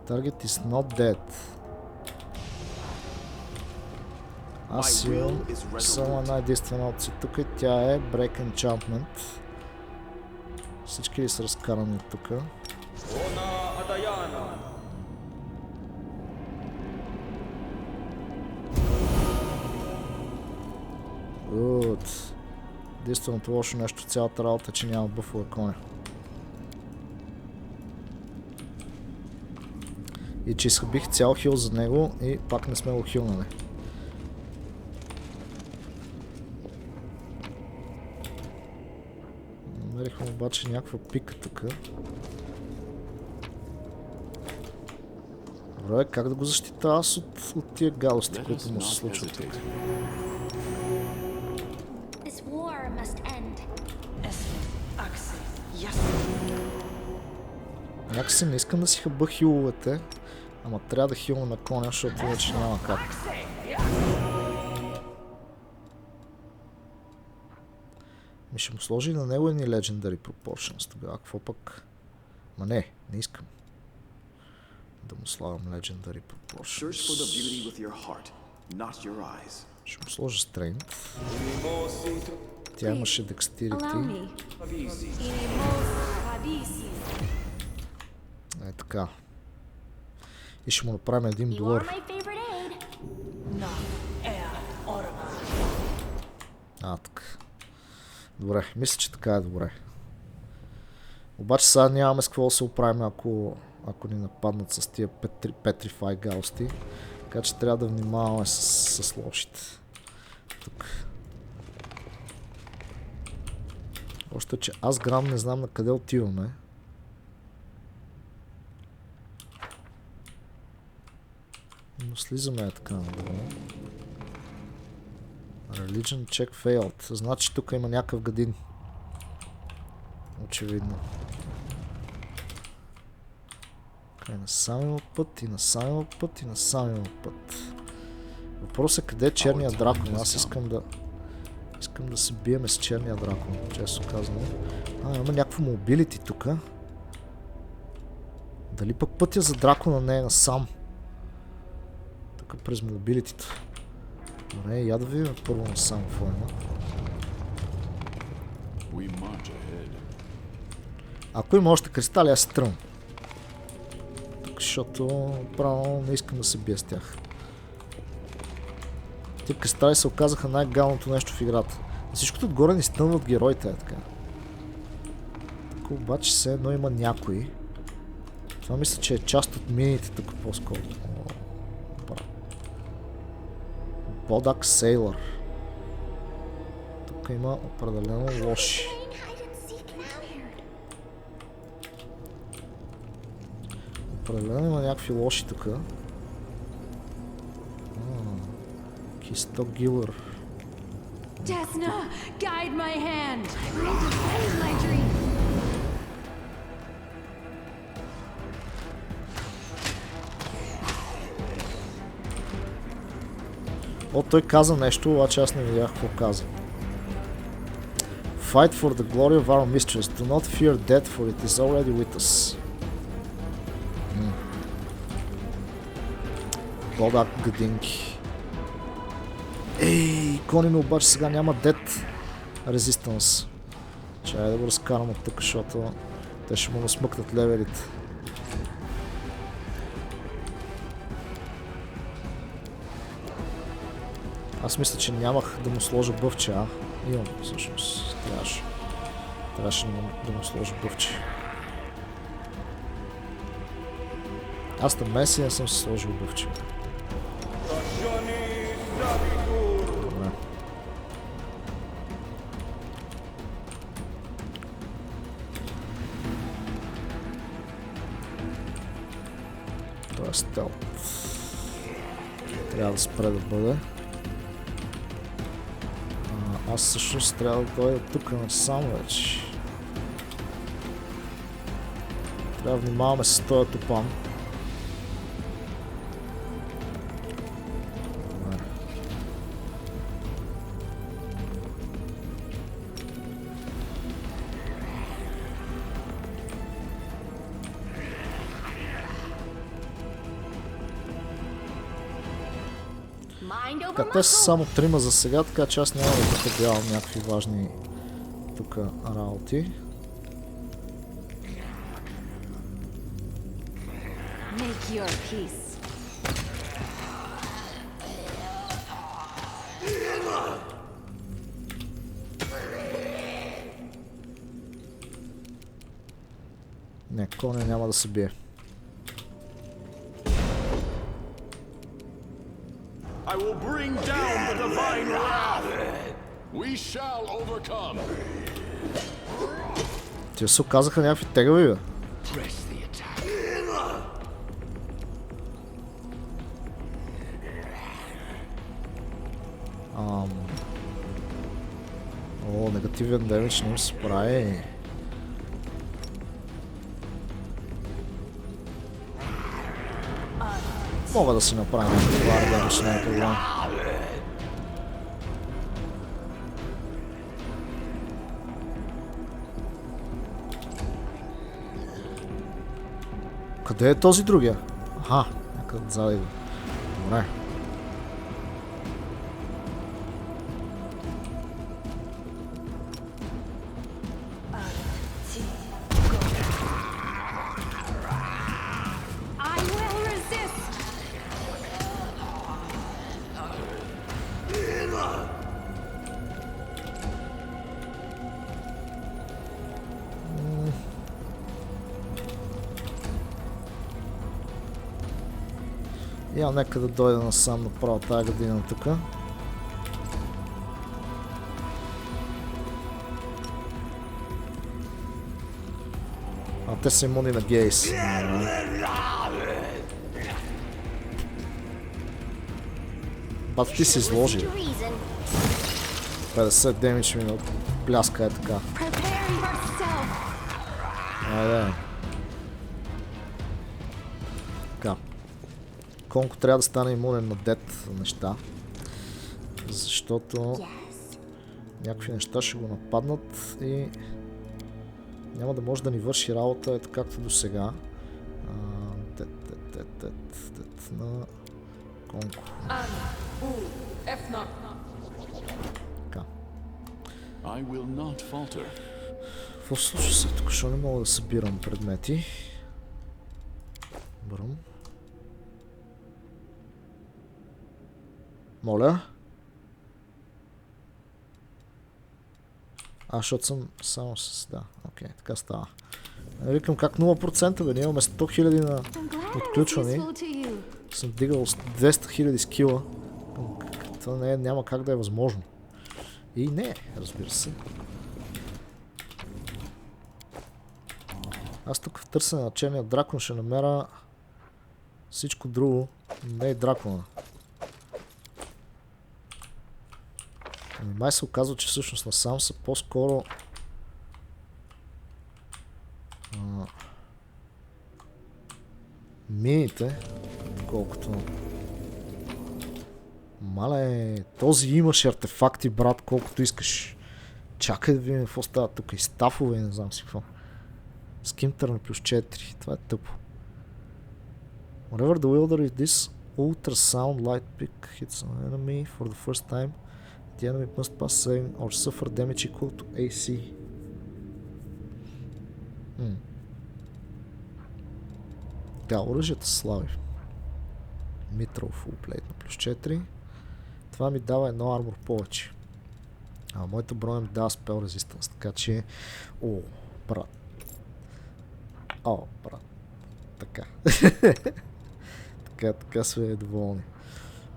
Target is not dead. Аз имам само една единствена опция тук и тя е Break Enchantment. Всички ли са разкарани от тук? Единственото лошо нещо в цялата работа е, че няма бъфове коня. И че изхъбих цял хил за него и пак не сме го хилнали. Намерихме обаче някаква пика тук. Добре, как да го защита аз от тия гадости, които му се случват тук? Някакси не искам да си хъба хиловете, ама трябва да хилна на коня, защото вече няма как. Ми ще му сложи на него едни Legendary Proportions тогава. Какво пък? Ма не искам да му слагам Legendary Proportions. Ще му сложа Strength. Тя имаше Dexterity. Е така. И ще му направим $1. Така. Добре, мисля, че така е добре. Обаче сега нямаме с какво да се оправим, ако ни нападнат с тия Petrify галсти. Така че трябва да внимаваме с лошите. Тук. Още, че аз грам не знам на къде отиваме. Но слизаме така надолу. Religion check failed. Значи тук има някакъв гадин. Очевидно. Okay, насам има път и насам има път и насам има път. Въпросът е къде е черния дракон. Аз искам да се биеме с черния дракон, често казвам. Има някакво мобилити тук. Дали пък пътя за дракона не е насам? Тук през мобилитито. Добре, я да видим първо насам какво има. Ако има още кристали, аз се тръм. Тук, защото правилно не искам да се бия с тях. Тия кристали се оказаха най-галното нещо в играта. На всичкото отгоре ни стънват героите, е така. Тук обаче все едно има някой. Това мисля, че е част от мините тук по-скоро. Бодак Сейлър. Тук има определено лоши. Определено има някакви лоши тук. Кисто Гилър. Tyakhna, guide my hand. Bring to end my dream. Той каза нещо, обаче аз не видях какво каза. Fight for the glory of our mistress. Do not fear death, for it is already with us. Бодак гадинки. Конина обаче сега няма death resistance. Чай да го разкарам от тук, защото те ще му насмъкнат левелите. Аз мисля, че нямах да му сложа бъвче, имам всъщност. Трябваше да му сложа бъвче. Аз на мен си не съм се сложил бъвче. Добре. Това е стелт. Трябва да спре да бъде. Аз всъщност трябва да дойда тук насам вече. Трябва да внимаваме с този топан. Mind over Така, те са muscle. само трима за сега, така че аз няма да потребявам някакви важни тук работи. Make your peace. Не, коня няма да се бие. I will bring down the divine wrath. We shall overcome. Те се оказаха някакви тегави, бе. Press the attack. О, негативен демидж не им се прави. Мога да си направя някакъв вар демидж, не е проблем. Къде е този другия? Аха, някъде отзади го. Добре. I will resist. Я нека да дойда насам направо тази година тук. А те са имуни на гейс. Бат, ти си изложи. To reason. 50 демидж ми пляска е така. Prepare yourself. Айде. Така. Конко трябва да стане имунен на дет неща. Защото Yes. някакви неща ще го нападнат и няма да може да ни върши работа ето както до сега. Дет на Конко. Така. I will not falter. Какво се случва се? Тук защо не мога да събирам предмети? Бръм. Моля? Защото съм само с... Да, окей, така става. Викам как 0%, бе, ние имаме 100 000 на I'm glad I was отключвани. useful to you. Съм дигал 200 000 скила. Това няма как да е възможно. И не, разбира се. Аз тук в търсене на черния дракон ще намеря всичко друго, не и дракона. Ами май се оказва, че всъщност насам са по-скоро мините, колкото... Мале, този имаш артефакти, брат, колкото искаш. Чакай да видим какво става тук. И стафове и не знам си какво. Скимтър на плюс 4. Това е тъпо. Whenever the wielder is this ultrasound light pick hits an enemy for the first time, the enemy must pass saving or suffer damage equal to AC. Да, оръжията са слаби. Mithril full plate на плюс 4. Това ми дава едно армор повече. А моята броня ми дава spell resistance, така че... О, брат. О, брат. Така. така сме доволни.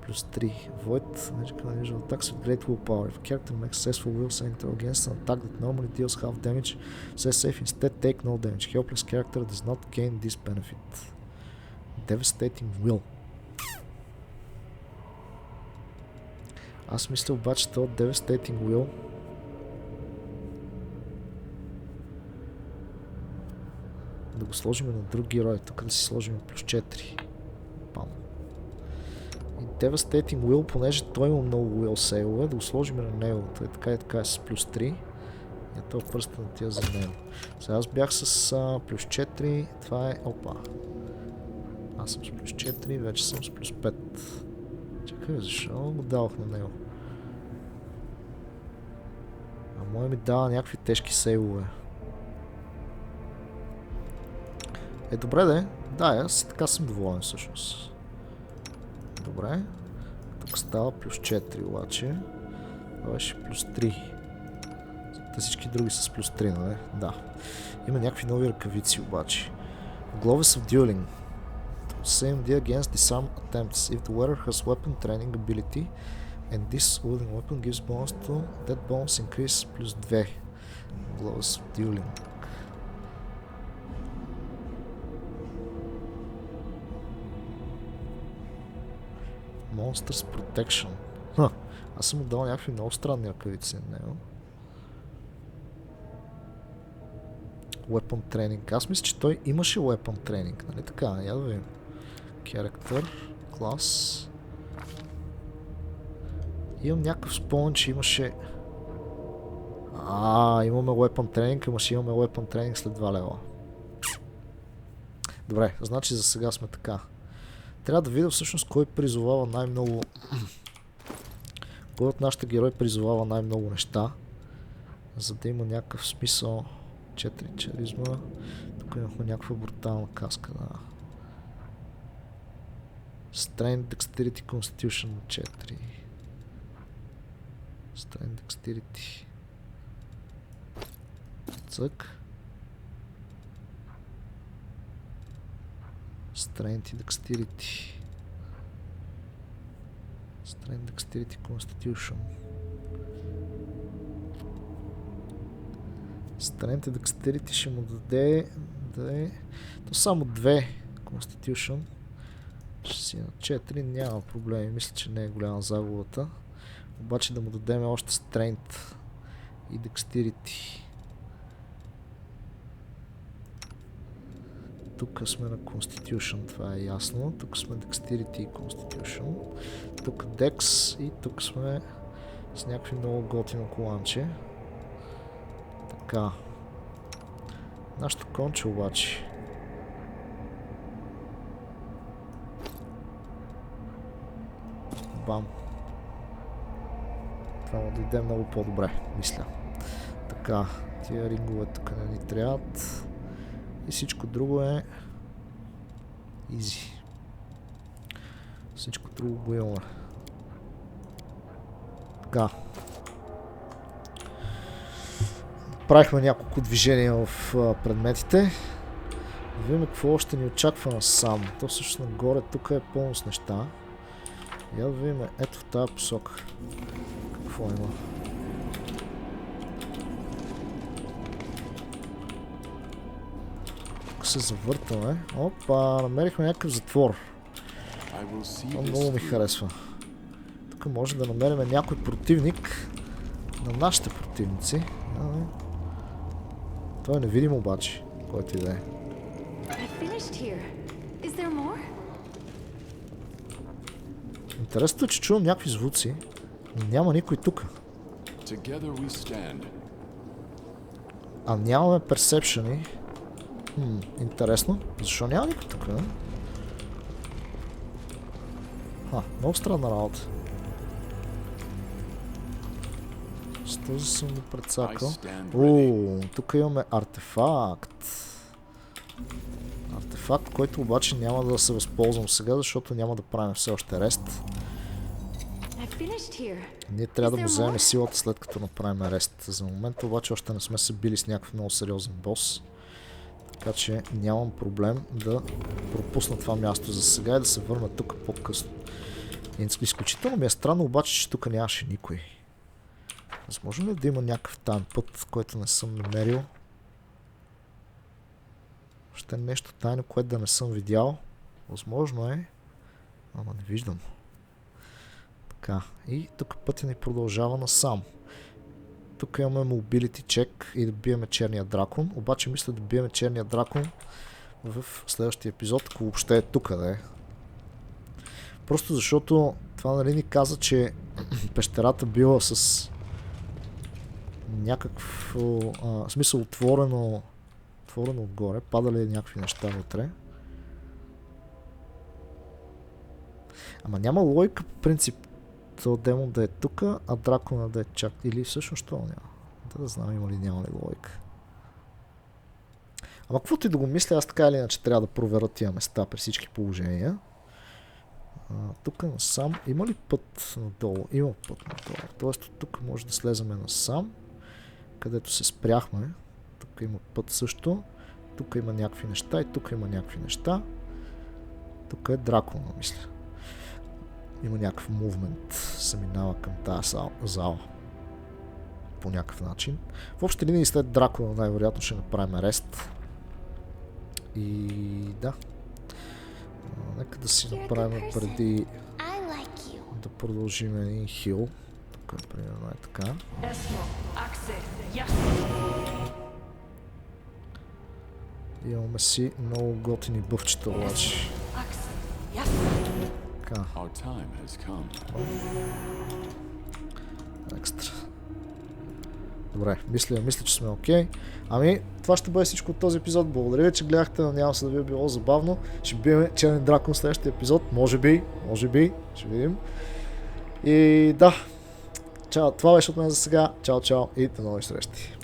Плюс 3. Void. Magical unusual attacks with great willpower. If a character makes successful will saving throw against an attack that normally deals half damage, say safe instead take no damage. Helpless character does not gain this benefit. Devastating will. Аз мисля обаче това Devastating Will да го сложим на друг герой, тук да си сложим плюс 4. Пам. И Devastating Will, понеже той има много Will сейлове, да го сложим на него, той така и така е с плюс 3 и това пръста на тия за него. Сега аз бях с плюс 4, това е... Опа. Аз съм с плюс 4, вече съм с плюс 5. Чакай, Чакай, защо го давах на него? А мой ми дава някакви тежки сейвове. Добре де. Да, аз така съм доволен всъщност. Добре. Тук става плюс 4 обаче. Това беше плюс 3. Те всички други са с плюс 3, нали? Да. Има някакви нови ръкавици обаче. Gloves of Dueling. Same day against disarm attempts. If the wearer has weapon training ability and this wielding weapon gives bonus to that bonus increase плюс 2. Gloves of Dueling. Monsters Protection. Аз съм му дал някакви много странни ръкавици на него. Weapon Training. Аз мисля, че той имаше Weapon Training, нали така? Я да видим. Character, клас. Имам някакъв спомен, че имаше... имаме Weapon Training, ама ще имаме Weapon Training след 2 лева. Добре, значи за сега сме така. Трябва да видя всъщност кой призовава най-много... Кой от нашите герои призовава най-много неща, за да има някакъв смисъл. 4 чаризма. Тук имахме някаква брутална каска, да. Strength, Dexterity, Constitution 4. Strength, Dexterity. Цък. Strength и Dexterity. Strength, Dexterity, Constitution. Strength и Dexterity ще му даде... То само 2 Constitution. Ще си на 4, няма проблеми. Мисля, че не е голяма загубата. Обаче да му дадем още Strength и Dexterity. Тук сме на Constitution, това е ясно. Тук сме Dexterity и Constitution. Тук Dex и тук сме с някакви много готино коланче. Така. Нашето конче обаче. Бам. Това му дойде много по-добре, мисля. Така, тия рингове тук не ни трябват. И всичко друго е изи. Всичко друго го имаме. Така. Правихме няколко движения в предметите. Да видим какво още ни очаква насам. То всъщност нагоре тук е пълно с неща. Я да видим ето в тази посока. Какво има? Тук се завъртаме. Опа, намерихме някакъв затвор. Това много ми харесва. Тук може да намерим някой противник на нашите противници. Той е невидим обаче, който и да е. Интересното е, че чувам някакви звуци, но няма никой тук. А нямаме персепшени. Интересно. Защо няма никой тук? Много странна работа. С този съм го прецакал. Тук имаме артефакт. Артефакт, който обаче няма да се възползвам сега, защото няма да правим все още рест. Ние трябва да му вземем силата след като направим рест. За момента обаче още не сме се били с някакъв много сериозен бос. Така че нямам проблем да пропусна това място за сега и да се върна тук по-късно. Изключително ми е странно обаче, че тук нямаше никой. Възможно ли да има някакъв таен път, който не съм намерил? Още е нещо тайно, което да не съм видял. Възможно е, ама не виждам. Така, и тук пътя ни продължава насам. Тук имаме mobility check и да биеме черния дракон. Обаче мисля да биеме черния дракон в следващия епизод, ако въобще е тук да е. Просто защото това нали ни каза, че пещерата била с някакво смисъл отворено отгоре, падали някакви неща вътре. Ама няма логика по принцип то демон да е тук, а дракона да е чак. Или всъщност що няма? Да знам има ли няма ли логика. Ама каквото и да го мисля, аз така или иначе трябва да проверя тия места при всички положения. Тук насам. Има ли път надолу? Има път надолу. Тоест от тук може да слеземе насам, където се спряхме. Тук има път също. Тук има някакви неща и тук има някакви неща. Тук е дракона, мисля. Има някакъв мувмент. Се минава към тази зала. По някакъв начин. В общи линии след дракона най-вероятно ще направим рест. И да. Нека да си направим преди да продължим един хил. Тук е примерно е така. Имаме си много готини бъвчета обаче. Така. Екстра. Добре, мисля, че сме окей. Ами, това ще бъде всичко от този епизод. Благодаря ви, че гледахте. Надявам се да ви е било забавно. Ще бием черен дракон в следващия епизод. Може би. Ще видим. И да. Чао, това беше от мен за сега. Чао и до нови срещи.